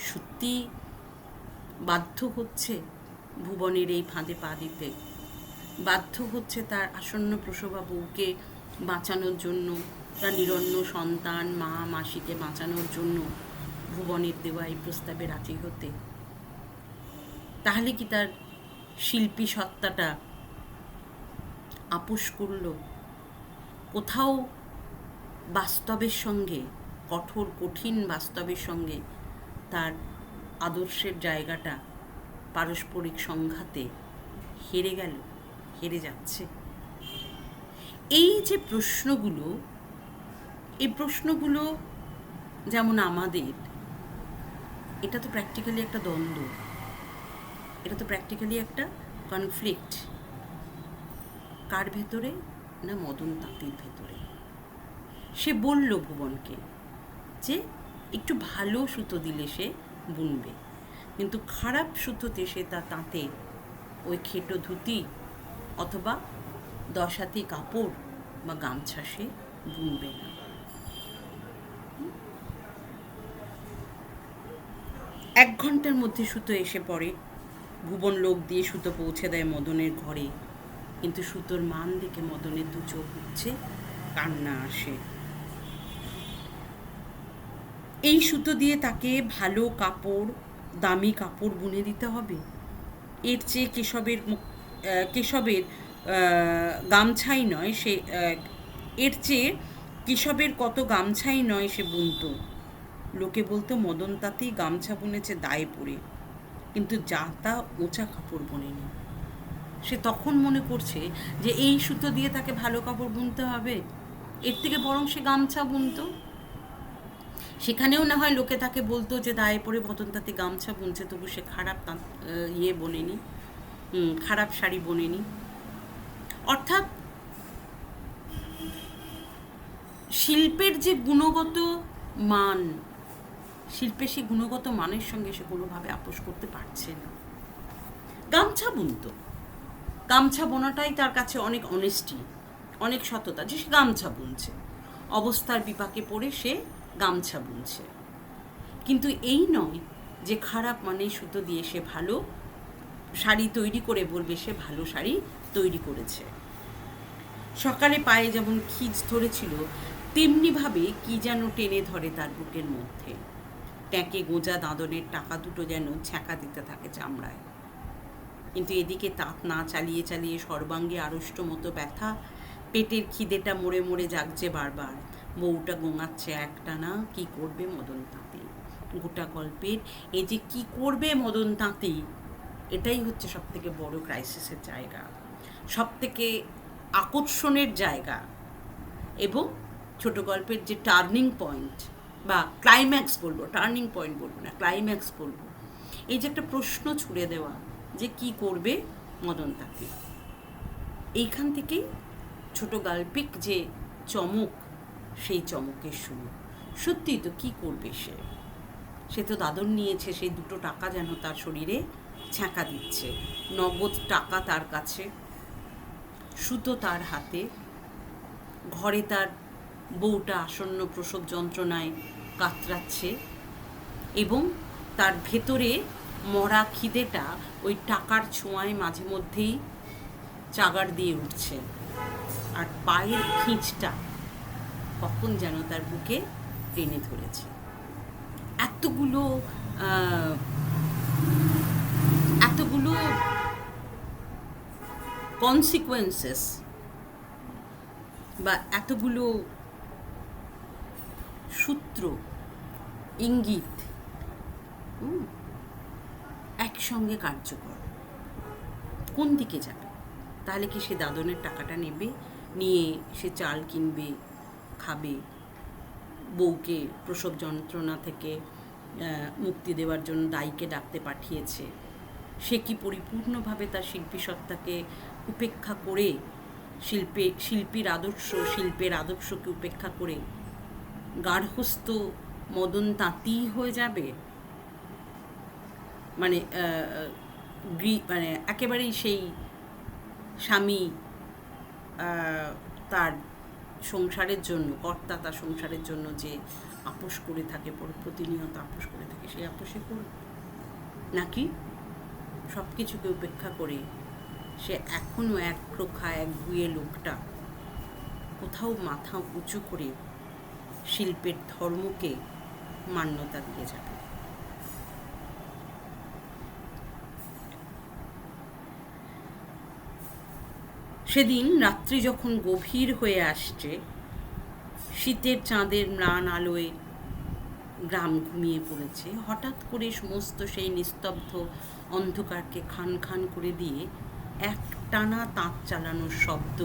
সত্যি বাধ্য হচ্ছে ভুবনের এই ফাঁদে পা দিতে? বাধ্য হচ্ছে তার আসন্ন প্রসবা বউকে বাঁচানোর জন্য, তার নিরন্ন সন্তান মা মাসিকে বাঁচানোর জন্য ভুবনের দেওয়া এই প্রস্তাবে রাজি হতে? তাহলে কি তার শিল্পী সত্তাটা আপোষ করল? কোথাও বাস্তবের সঙ্গে, কঠোর কঠিন বাস্তবের সঙ্গে তার আদর্শের জায়গাটা পারস্পরিক সংঘাতে হেরে গেল, হেরে যাচ্ছে? এই যে প্রশ্নগুলো, এই প্রশ্নগুলো যেমন আমাদের, এটা তো প্র্যাকটিক্যালি একটা দ্বন্দ্ব, এটা তো প্র্যাকটিক্যালি একটা কনফ্লিক্ট। কার ভেতরে? না মদন তাঁতির ভেতরে। সে বলল ভুবনকে যে একটু ভালো সুতো দিলে সে বুনবে, কিন্তু খারাপ সুতোতে সে তার তাঁতে ওই খেটো ধুতি অথবা 10 হাতি কাপড় বা গামছা সে বুনবে না। 1 ঘন্টার মধ্যে সুতো এসে পড়ে। ভুবন লোক দিয়ে সুতো পৌঁছে দেয় মদনের ঘরে, কিন্তু সুতোর মান দেখে মদনের 2 চোখ উঠছে, কান্না আসে। এই সুতো দিয়ে তাকে ভালো কাপড়, দামি কাপড় বুনে দিতে হবে? এর চেয়ে কেশবের গামছাই নয় সে, এর চেয়ে কেশবের কত গামছাই নয় সে বুনতো। লোকে বলতো মদন তাঁতি গামছা বুনেছে দায়ে পড়ে, কিন্তু যা তা ওচা কাপড় বোনেনি। সে তখন মনে করছে যে এই সুতো দিয়ে তাকে ভালো কাপড় বুনতে হবে, এর থেকে বরং সে গামছা বুনতো। সেখানেও না হয় লোকে তাকে বলতো যে দায়ে পড়ে মদন তাঁতি গামছা বুনছে, তবু সে খারাপ বোনেনি, খারাপ শাড়ি বোনেনি। অর্থাৎ শিল্পের যে গুণগত মান, শিল্পের সেই গুণগত মানের সঙ্গে সে কোনোভাবে আপোষ করতে পারছে না। গামছা বুনতো, গামছা বোনাটাই তার কাছে অনেক অনেস্টি, অনেক সততা, যে সে গামছা বুনছে, অবস্থার বিপাকে পড়ে সে গামছা বুনছে। কিন্তু এই নয় যে খারাপ মানের সুতো দিয়ে সে ভালো শাড়ি তৈরি করে বলবে সে ভালো শাড়ি তৈরি করেছে। সকালে পায়ে যেমন খিজ ধরেছিল, তেমনিভাবে কি যেন টেনে ধরে তার বুকের মধ্যে। ট্যাঁকে গোঁজা দাঁদনের টাকা দুটো যেন ছ্যাঁকা দিতে থাকে চামড়ায়। কিন্তু এদিকে তাঁত না চালিয়ে চালিয়ে সর্বাঙ্গে আড়ষ্ট মতো ব্যথা, পেটের খিদেটা মরে মরে জাগছে বারবার। বউটা গোঙাচ্ছে একটানা, কি করবে মদন তাঁতি? গোটা গল্পের এই যে কি করবে মদন তাঁতি, এটাই হচ্ছে সব থেকে বড় ক্রাইসিসের জায়গা, সব থেকে আকর্ষণের জায়গা, এবং ছোট গল্পের যে টার্নিং পয়েন্ট বা ক্লাইম্যাক্স বলবো, টার্নিং পয়েন্ট বলবো না, ক্লাইম্যাক্স বলবো। এই যে একটা প্রশ্ন ছুড়ে দেওয়া যে কি করবে মদন তাঁতি, এইখান থেকেই ছোট গাল্পিক যে চমক, সেই চমকের শুরু। সত্যিই তো কি করবে সে তো দাদন নিয়েছে, সেই 2 টাকা যেন তার শরীরে ছ্যাঁকা দিচ্ছে। নগদ টাকা তার কাছে, সুতো তার হাতে, ঘরে তার বউটা আসন্ন প্রসব যন্ত্রণায় কাতরাচ্ছে, এবং তার ভেতরে মরা খিদেটা ওই টাকার ছোঁয়ায় মাঝে মধ্যেই চাগার দিয়ে উঠছে, আর পায়ের খিঁচটা কখন যেন তার বুকে টেনে ধরেছে। এতগুলো কনসিকুয়েন্সেস বা এতগুলো সূত্র, ইঙ্গিত একসঙ্গে কার্যকর। কোন দিকে যাবে? তাহলে কি সে দাদনের টাকাটা নেবে, নিয়ে সে চাল কিনবে, খাবে, বউকে প্রসব যন্ত্রণা থেকে মুক্তি দেওয়ার জন্য দাইকে ডাকতে পাঠিয়েছে? সে কি পরিপূর্ণভাবে তার শিল্পী সত্তাকে উপেক্ষা করে, শিল্পের আদর্শকে উপেক্ষা করে গার্হস্থ মদন তাঁতি হয়ে যাবে? মানে একেবারেই সেই স্বামী তার সংসারের জন্য, কর্তা তার সংসারের জন্য যে আপোষ করে থাকে, প্রতিনিয়ত আপোষ করে থাকে, সেই আপোষে করবে? নাকি সব কিছুকে উপেক্ষা করে সে এখনও এক প্রখা, এক গুয়ে লোকটা কোথাও মাথা উঁচু করে শিল্পের ধর্মকে মান্যতা দিয়ে যাবে? সেদিন রাত্রি যখন গভীর হয়ে আসছে, শীতের চাঁদের ম্লান আলোয় গ্রাম ঘুমিয়ে পড়েছে, হঠাৎ করে সমস্ত সেই নিস্তব্ধ অন্ধকারকে খান খান করে দিয়ে এক টানা তাঁত চালানোর শব্দ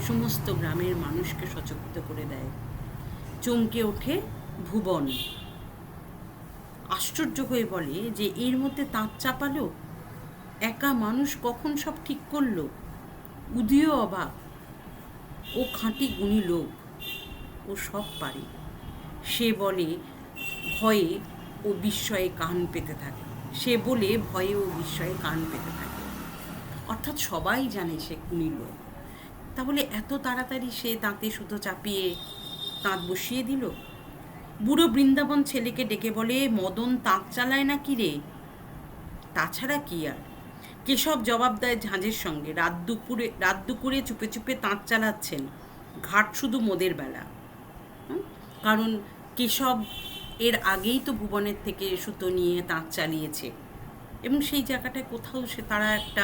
সমস্ত গ্রামের মানুষকে সচকিত করে দেয়। চমকে ওঠে ভুবন, আশ্চর্য হয়ে বলে যে এর মধ্যে তাঁত চাপালো, একা মানুষ কখন সব ঠিক করলো? উদিও অবাক, ও খাঁটি গুণী লোক, ও সব পারে। সে বলে ভয়ে ও বিস্ময়ে কান পেতে থাকে, অর্থাৎ সবাই জানে সে গুণী লোক। তাহলে এত তাড়াতাড়ি সে তাঁতে সুতো চাপিয়ে তাঁত বসিয়ে দিল? বুড়ো বৃন্দাবন ছেলেকে ডেকে বলে, মদন তাঁত চালায় না কি রে? তাছাড়া কি আর? কেশব জবাব দেয় ঝাঁঝের সঙ্গে, রাত দুপুরে চুপে চুপে তাঁত চালাচ্ছেন, ঘাট শুধু মোদের বেলা। কারণ কেশব এর আগেই তো ভুবনের থেকে সুতো নিয়ে তাঁত চালিয়েছে, এবং সেই জায়গাটায় কোথাও সে তারা একটা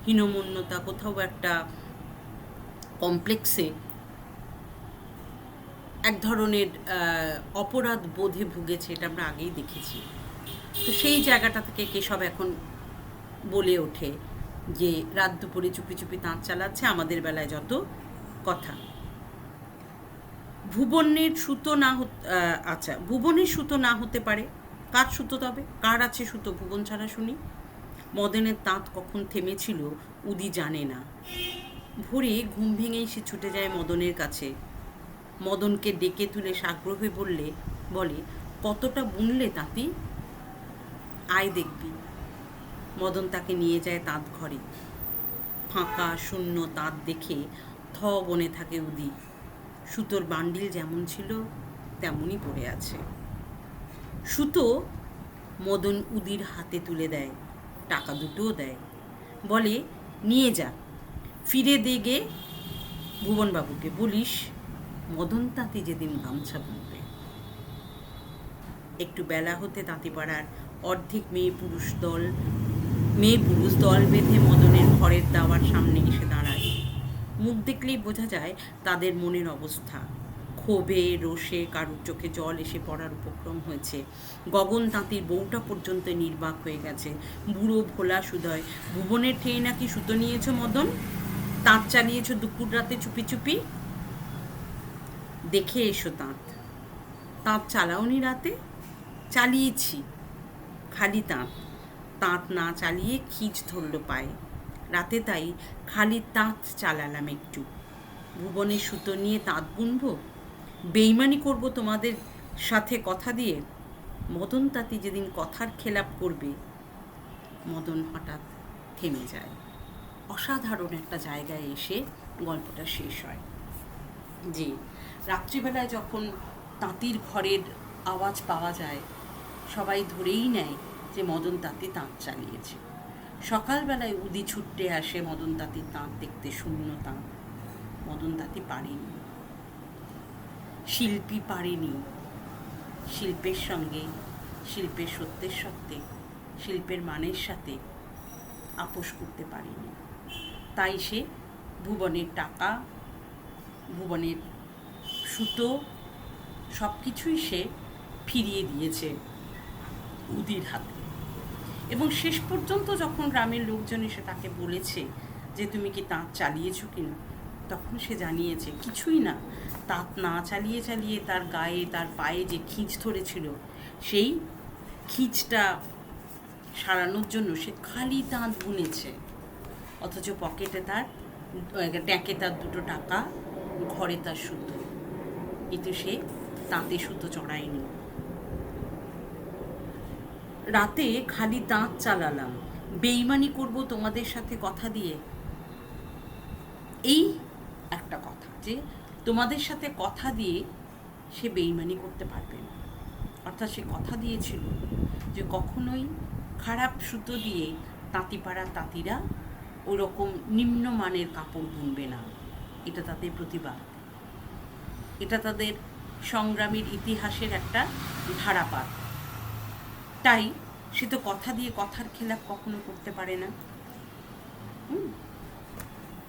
হীনমন্যতা, কোথাও একটা কমপ্লেক্সে এক ধরনের অপরাধ বোধে ভুগেছে, এটা আমরা আগেই দেখেছি। তো সেই জায়গাটা থেকে কেশব এখন বলে ওঠে যে রাত দুপুরে চুপি চুপি তাঁত চালাচ্ছে, আমাদের বেলায় যত কথা। ভুবনের সুতো না হতে পারে, কার সুতো তবে? কার আছে সুতো ভুবন ছাড়া শুনি? মদনের তাঁত কখন থেমেছিল উদি জানে না। ভোরে ঘুম ভেঙেই সে ছুটে যায় মদনের কাছে। মদনকে ডেকে তুলে সাগ্রহে বলে, কতটা বুনলে তাঁতি? আয় দেখবি। মদন তাকে নিয়ে যায় তাঁত ঘরে। ফাঁকা শূন্য তাঁত দেখে বনে থাকে উদি। সুতোর বান্ডিল যেমন ছিল তেমনই পড়ে আছে। সুতো মদন উদির হাতে তুলে দেয়, টাকা দুটোও দেয়, বলে নিয়ে যা, ফিরে দেগে ভুবনবাবুকে বলিস মদন তাঁতি যেদিন গামছা বুনবে। একটু বেলা হতে তাঁতিপাড়ার অর্ধেক মেয়ে পুরুষ দল বেঁধে মদনের ঘরের দাওয়ার সামনে এসে দাঁড়ায়। মুখ দেখলেই বোঝা যায় তাদের মনের অবস্থা। ক্ষোভে রোষে কারুর চোখে জল এসে পড়ার উপক্রম হয়েছে। গগন তাঁতির বউটা পর্যন্ত নির্বাক হয়ে গেছে। বুড়ো ভোলা সুদয়, ভুবনের ঠেয়ে নাকি সুতো নিয়েছ মদন, তাঁত চালিয়েছ দুপুর রাতে চুপি চুপি? দেখে এসো তাঁত চালাওনি রাতে? চালিয়েছি, খালি তাঁত না চালিয়ে খিঁচ ধরল পায়ে রাতে, তাই খালি তাঁত চালালাম একটু। ভুবনের সুতো নিয়ে তাঁত বুনবো? বেইমানি করব তোমাদের সাথে কথা দিয়ে? মদন তাঁতি যেদিন কথার খেলাপ করবে। মদন হঠাৎ থেমে যায়। অসাধারণ একটা জায়গায় এসে গল্পটা শেষ হয়। যে রাত্রিবেলায় যখন তাঁতির ঘরের আওয়াজ পাওয়া যায়, সবাই ধরেই নেয় যে মদন তাঁতি তাঁত চালিয়েছে। সকালবেলায় উদি ছুটে আসে মদন তাঁতির তাঁত দেখতে, শূন্য তাঁত। মদন তাঁতি পারেনি, শিল্পী পারেনি, শিল্পের সঙ্গে, শিল্পের সত্যের সত্ত্বে, শিল্পের মানের সাথে আপোষ করতে পারেনি। তাই সে ভুবনের টাকা, ভুবনের সুতো সব কিছুই সে ফিরিয়ে দিয়েছে উদির হাতে। এবং শেষ পর্যন্ত যখন গ্রামের লোকজন এসে তাকে বলেছে যে তুমি কি তাঁত চালিয়েছো কিনা, তখন সে জানিয়েছে কিছুই না, তাঁত না চালিয়ে চালিয়ে তার গায়ে তার পায়ে যে খিঁচ ধরেছিল সেই খিঁচটা সারানোর জন্য সে খালি তাঁত বুনেছে, অথচ পকেটে তার ট্যাঁকে তার 2 টাকা, ঘরে তার সুতো, কিন্তু সে তাঁতে সুতো চড়ায়নি। রাতে খালি দাঁত চালালাম, বেইমানি করব তোমাদের সাথে কথা দিয়ে। এই একটা কথা যে তোমাদের সাথে কথা দিয়ে সে বেইমানি করতে পারবে না, অর্থাৎ সে কথা দিয়েছিল যে কখনোই খারাপ সুতো দিয়ে তাঁতিপাড়া তাঁতিরা ওরকম নিম্নমানের কাপড় বুনবে না। এটা তাদের প্রতিবাদ, এটা তাদের সংগ্রামের ইতিহাসের একটা ধারাপাত। তাই সে তো কথা দিয়ে কথার খেলাপ কখনো করতে পারে না।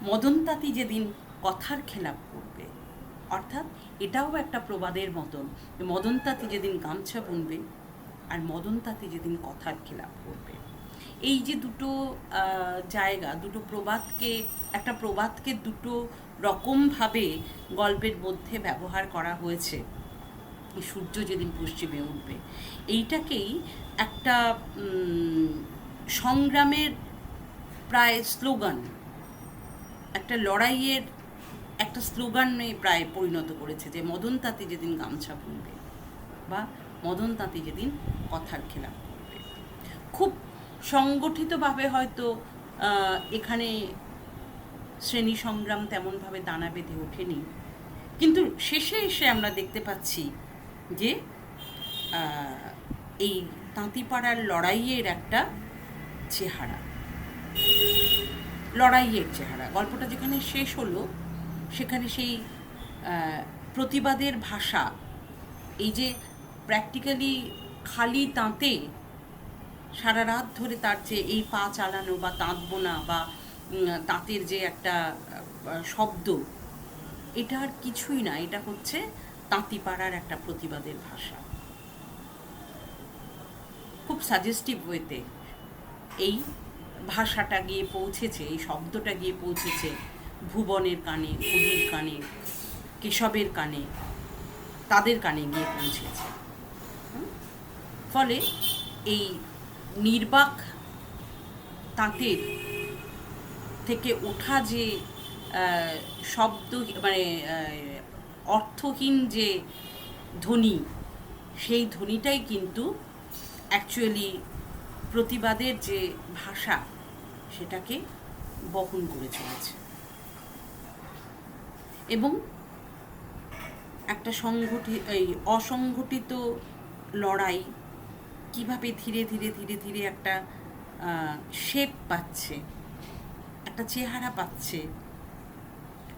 মদন তাঁতি যেদিন কথার খেলাপ করবে, অর্থাৎ এটাও একটা প্রবাদের মতন, মদন তাঁতি যেদিন গামছা বুনবে আর মদন তাঁতি যেদিন কথার খেলাপ করবে, এই যে দুটো জায়গা, দুটো প্রবাদকে, একটা প্রবাদকে দুটো রকমভাবে গল্পের মধ্যে ব্যবহার করা হয়েছে। সূর্য যেদিন পশ্চিমে উঠবে, এইটাকেই একটা সংগ্রামের প্রায় স্লোগান, একটা লড়াইয়ের একটা স্লোগানে প্রায় পরিণত করেছে যে মদন তাঁতি যেদিন গামছা বুনবে বা মদন তাঁতি যেদিন কথার খেলাপ করবে। খুব সংগঠিতভাবে হয়তো এখানে শ্রেণী সংগ্রাম তেমনভাবে দানা বেঁধে ওঠেনি, কিন্তু শেষে এসে আমরা দেখতে পাচ্ছি যে এই তাঁতিপাড়ার লড়াইয়ের একটা চেহারা, লড়াইয়ের চেহারা। গল্পটা যেখানে শেষ হলো সেখানে সেই প্রতিবাদের ভাষা, এই যে প্র্যাকটিক্যালি খালি তাঁতে সারা রাত ধরে তার যে এই পা চালানো বা তাঁত বোনা বা তাঁতের যে একটা শব্দ, এটা আর কিছুই না, এটা হচ্ছে তাঁতিপাড়ার একটা প্রতিবাদের ভাষা। খুব সাজেস্টিভ ওয়েতে এই ভাষাটা গিয়ে পৌঁছেছে, এই শব্দটা গিয়ে পৌঁছেছে ভুবনের কানে, উদির কানে, কেশবের কানে, তাদের কানে গিয়ে পৌঁছেছে। ফলে এই নির্বাক তাঁতের থেকে ওঠা যে শব্দ, মানে অর্থহীন যে ধ্বনি, সেই ধ্বনিটাই কিন্তু অ্যাকচুয়ালি প্রতিবাদের যে ভাষা সেটাকে বহন করে চলেছে। এবং একটা অসংগঠিত লড়াই কিভাবে ধীরে ধীরে ধীরে ধীরে একটা শেপ পাচ্ছে, একটা চেহারা পাচ্ছে,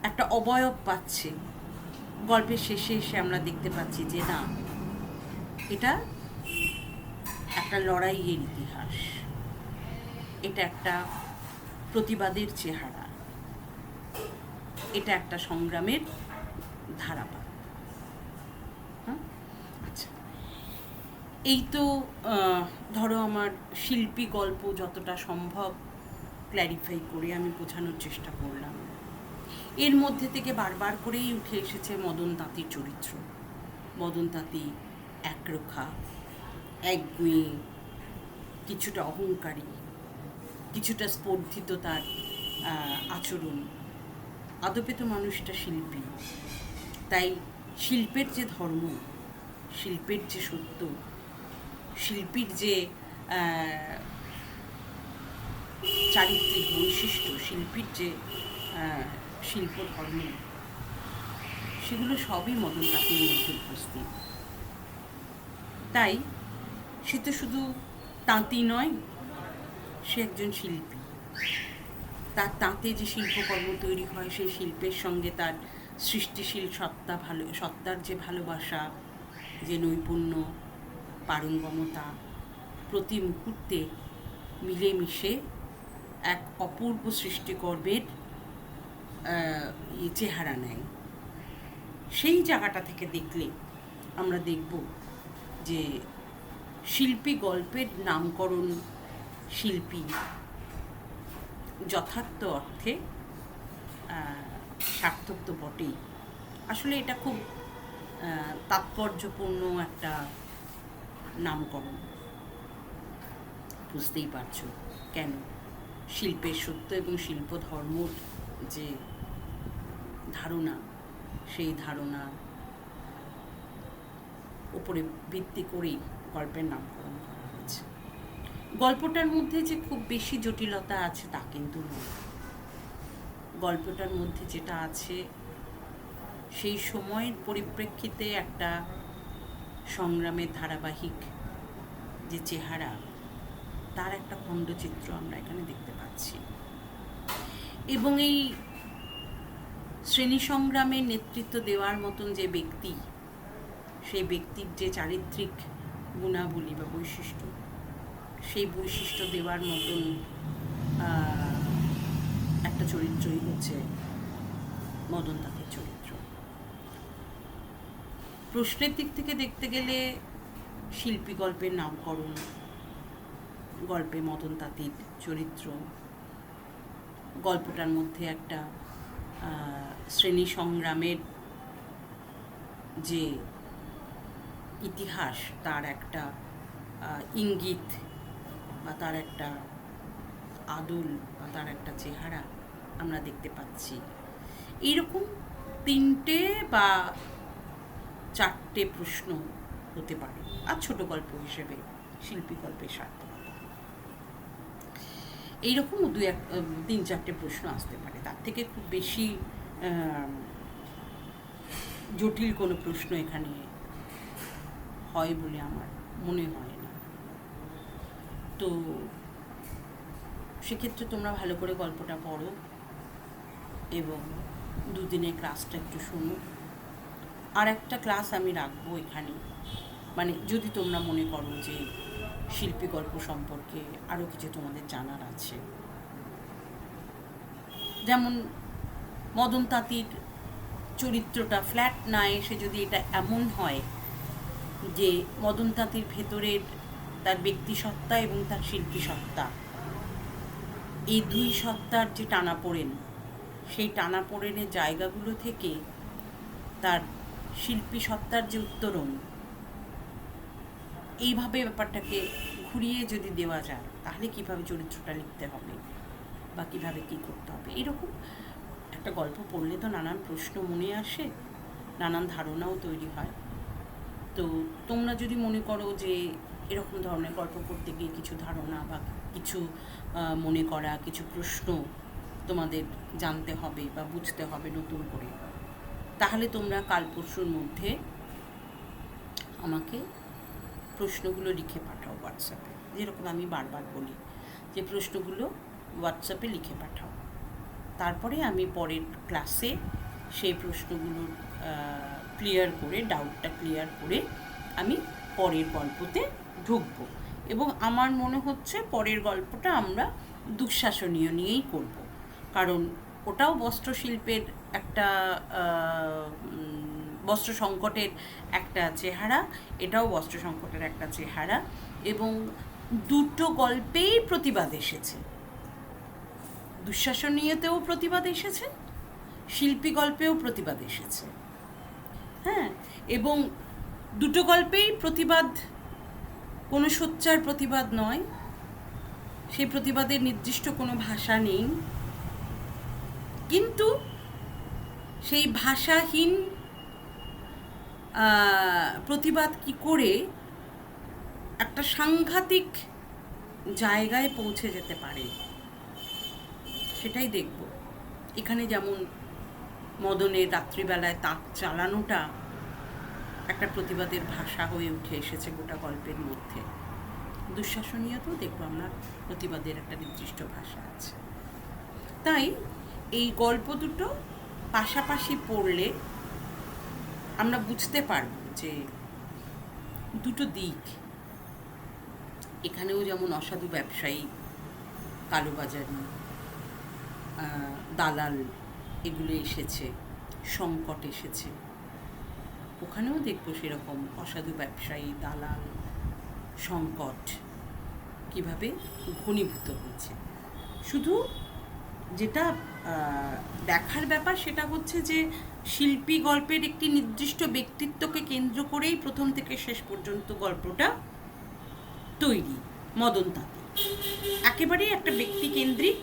একটা অবয়ব পাচ্ছে, গল্পের শেষে এসে আমরা দেখতে পাচ্ছি যে না, এটা একটা লড়াইয়ের ইতিহাস, এটা একটা প্রতিবাদের চেহারা, এটা একটা সংগ্রামের ধারাপাত। আচ্ছা, এই তো ধরো আমার শিল্পী গল্প যতটা সম্ভব ক্ল্যারিফাই করে আমি বোঝানোর চেষ্টা করলাম। এর মধ্যে থেকে বারবার করেই উঠে এসেছে মদন তাঁতির চরিত্র। মদন তাঁতি একরোখা, একগুঁয়ে, কিছুটা অহংকারী, কিছুটা স্পর্ধিত তার আচরণ। আদপে তো মানুষটা শিল্পী, তাই শিল্পের যে ধর্ম, শিল্পের যে সত্য, শিল্পীর যে চারিত্রিক বৈশিষ্ট্য, শিল্পীর যে শিল্প ধর্ম, সেগুলো সবই মদন তাঁতির মধ্যে উপস্থিত। তাই সে তো শুধু তাঁতি নয়, সে একজন শিল্পী। তার তাঁতে যে শিল্পকর্ম তৈরি হয়, সেই শিল্পের সঙ্গে তার সৃষ্টিশীল সত্তার যে ভালোবাসা, যে নৈপুণ্য, পারঙ্গমতা প্রতি মুহূর্তে মিলেমিশে এক অপূর্ব সৃষ্টিকর্মের চেহারা নেয়। সেই জায়গাটা থেকে দেখলে আমরা দেখব যে শিল্পী গল্পের নামকরণ শিল্পী যথার্থ অর্থে সার্থক তো বটেই। আসলে এটা খুব তাৎপর্যপূর্ণ একটা নামকরণ, বুঝতেই পারছো কেন। শিল্পের সত্য এবং শিল্প ধর্মর যে ধারণা, সেই ধারণা উপরে ভিত্তি করেই গল্পের নামকরণ করা হয়েছে। গল্পটার মধ্যে যে খুব বেশি জটিলতা আছে তা কিন্তু নয়। গল্পটার মধ্যে যেটা আছে সেই সময়ের পরিপ্রেক্ষিতে একটা সংগ্রামের ধারাবাহিক যে চেহারা, তার একটা খণ্ডচিত্র আমরা এখানে দেখতে পাচ্ছি। এবং এই শ্রেণী সংগ্রামের নেতৃত্ব দেওয়ার মতন যে ব্যক্তি, সেই ব্যক্তির যে চারিত্রিক গুণাবলী বা বৈশিষ্ট্য, সেই বৈশিষ্ট্য দেওয়ার মতন একটা চরিত্রই হচ্ছে মদন তাঁতির চরিত্র। প্রশ্নের দিক থেকে দেখতে গেলে শিল্পী গল্পের নামকরণ, গল্পে মদন তাঁতির চরিত্র, গল্পটার মধ্যে একটা শ্রেণী সংগ্রামের যে ইতিহাস, তার একটা ইঙ্গিত বা তার একটা আদল বা তার একটা চেহারা আমরা দেখতে পাচ্ছি। এইরকম 3টে বা 4টে প্রশ্ন হতে পারে আর ছোট গল্প হিসেবে শিল্পী গল্পের সার্থকতা। এইরকম 3-4টে প্রশ্ন আসতে পারে, তার থেকে খুব বেশি জটিল কোনো প্রশ্ন এখানে হয় বলে আমার মনে হয় না। তো সেক্ষেত্রে তোমরা ভালো করে গল্পটা পড়ো এবং দুদিনের ক্লাসটা একটু শোনো। আর একটা ক্লাস আমি রাখবো এখানে, মানে যদি তোমরা মনে করো যে শিল্পী গল্প সম্পর্কে আরও কিছু তোমাদের জানার আছে। যেমন মদন তাঁতির চরিত্রটা ফ্ল্যাট না এসে যদি এটা এমন হয় যে মদন তাঁতির ভেতরের তার ব্যক্তিসত্তা এবং তার শিল্পী সত্তা, এই দুই সত্তার যে টানাপোড়েন, সেই টানাপোড়েনের জায়গাগুলো থেকে তার শিল্পী সত্তার যে উত্তরণ, এইভাবে ব্যাপারটাকে ঘুরিয়ে যদি দেওয়া যায়, তাহলে কীভাবে চরিত্রটা লিখতে হবে বা কীভাবে কী করতে হবে। এরকম একটা গল্প পড়লে তো নানান প্রশ্ন মনে আসে, নানান ধারণাও তৈরি হয়। তো তোমরা যদি মনে করো যে এরকম ধরনের গল্প পড়তে গিয়ে কিছু ধারণা বা কিছু মনে করা, কিছু প্রশ্ন তোমাদের জানতে হবে বা বুঝতে হবে নতুন করে, তাহলে তোমরা কাল পরশুর মধ্যে আমাকে প্রশ্নগুলো লিখে পাঠাও হোয়াটসঅ্যাপে। যেরকম আমি বারবার বলি যে প্রশ্নগুলো হোয়াটসঅ্যাপে লিখে পাঠাও, তারপরে আমি পরের ক্লাসে সেই প্রশ্নগুলোর ক্লিয়ার করে, ডাউটটা ক্লিয়ার করে আমি পরের গল্পতে ঢুকবো। এবং আমার মনে হচ্ছে পরের গল্পটা আমরা দুঃশাসনীয় নিয়েই করব, কারণ ওটাও বস্ত্রশিল্পের একটা বস্ত্র সংকটের একটা চেহারা, এটাও বস্ত্র সংকটের একটা চেহারা, এবং দুটো গল্পেই প্রতিবাদ এসেছে। দুঃশাসনীয়তেও প্রতিবাদ এসেছে, শিল্পী গল্পেও প্রতিবাদ এসেছে। হ্যাঁ, এবং দুটো গল্পেই প্রতিবাদ কোনো সোচ্চার প্রতিবাদ নয়, সেই প্রতিবাদের নির্দিষ্ট কোনো ভাষা নেই, কিন্তু সেই ভাষাহীন প্রতিবাদ কি করে একটা সাংঘাতিক জায়গায় পৌঁছে যেতে পারে সেটাই দেখব। এখানে যেমন মদনের রাত্রিবেলায় তাক চালানোটা একটা প্রতিবাদের ভাষা হয়ে উঠে এসেছে গোটা গল্পের মধ্যে, দুঃশাসনীয়তেও দেখব আমরা প্রতিবাদের একটা নির্দিষ্ট ভাষা আছে। তাই এই গল্প দুটো পাশাপাশি পড়লে আমরা বুঝতে পারব যে দুটো দিক। এখানেও যেমন অসাধু ব্যবসায়ী, কালোবাজারি, দালাল এগুলো এসেছে, সংকট এসেছে, ওখানেও দেখবো সেরকম অসাধু ব্যবসায়ী, দালাল, সংকট কিভাবে ঘনীভূত হয়েছে। শুধু যেটা দেখার ব্যাপার সেটা হচ্ছে যে শিল্পী গল্পের একটি নির্দিষ্ট ব্যক্তিত্বকে কেন্দ্র করেই প্রথম থেকে শেষ পর্যন্ত গল্পটা তৈরি। মদন তাঁতি একেবারেই একটা ব্যক্তি কেন্দ্রিক,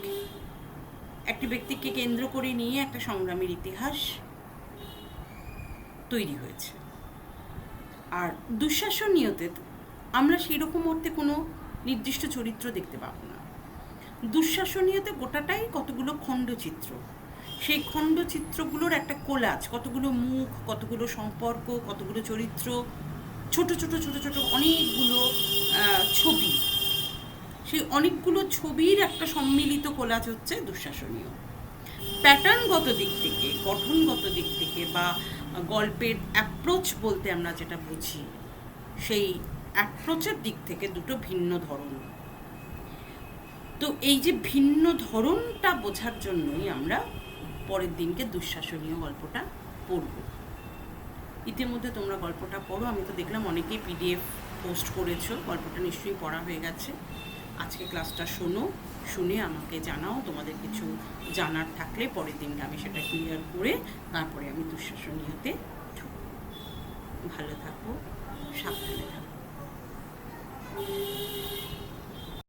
একটি ব্যক্তিকে কেন্দ্র করে নিয়ে একটা সংগ্রামের ইতিহাস তৈরি হয়েছে। আর দুঃশাসনীয়তে আমরা সেই রকম অর্থে কোনো নির্দিষ্ট চরিত্র দেখতে পাবো না। দুঃশাসনীয়তে গোটাটাই কতগুলো খণ্ডচিত্র, সেই খণ্ডচিত্রগুলোর একটা কোলাজ, কতগুলো মুখ, কতগুলো সম্পর্ক, কতগুলো চরিত্র, ছোট ছোট ছোট ছোট অনেকগুলো ছবি, সেই অনেকগুলো ছবির একটা সম্মিলিত কোলাজ হচ্ছে দুঃশাসনীয়। প্যাটার্নগত দিক থেকে, গঠনগত দিক থেকে বা গল্পের অ্যাপ্রোচ বলতে আমরা যেটা বুঝি, সেই অ্যাপ্রোচের দিক থেকে দুটো ভিন্ন ধরন। তো এই যে ভিন্ন ধরনটা বোঝার জন্যই আমরা পরের দিনকে দুঃশাসনীয় গল্পটা পড়ব। ইতিমধ্যে তোমরা গল্পটা পড়ো, আমি তো দেখলাম অনেকেই PDF পোস্ট করেছো, গল্পটা নিশ্চয়ই পড়া হয়ে গেছে। আজকে ক্লাসটা শোনো, শুনে আমাকে জানাও তোমাদের কিছু জানার থাকলে, পরের দিনকে আমি সেটা ক্লিয়ার করে তারপরে আমি দুঃশাসনীয়তে ঢুকবো। ভালো থাকো, সাবধানে থাকো।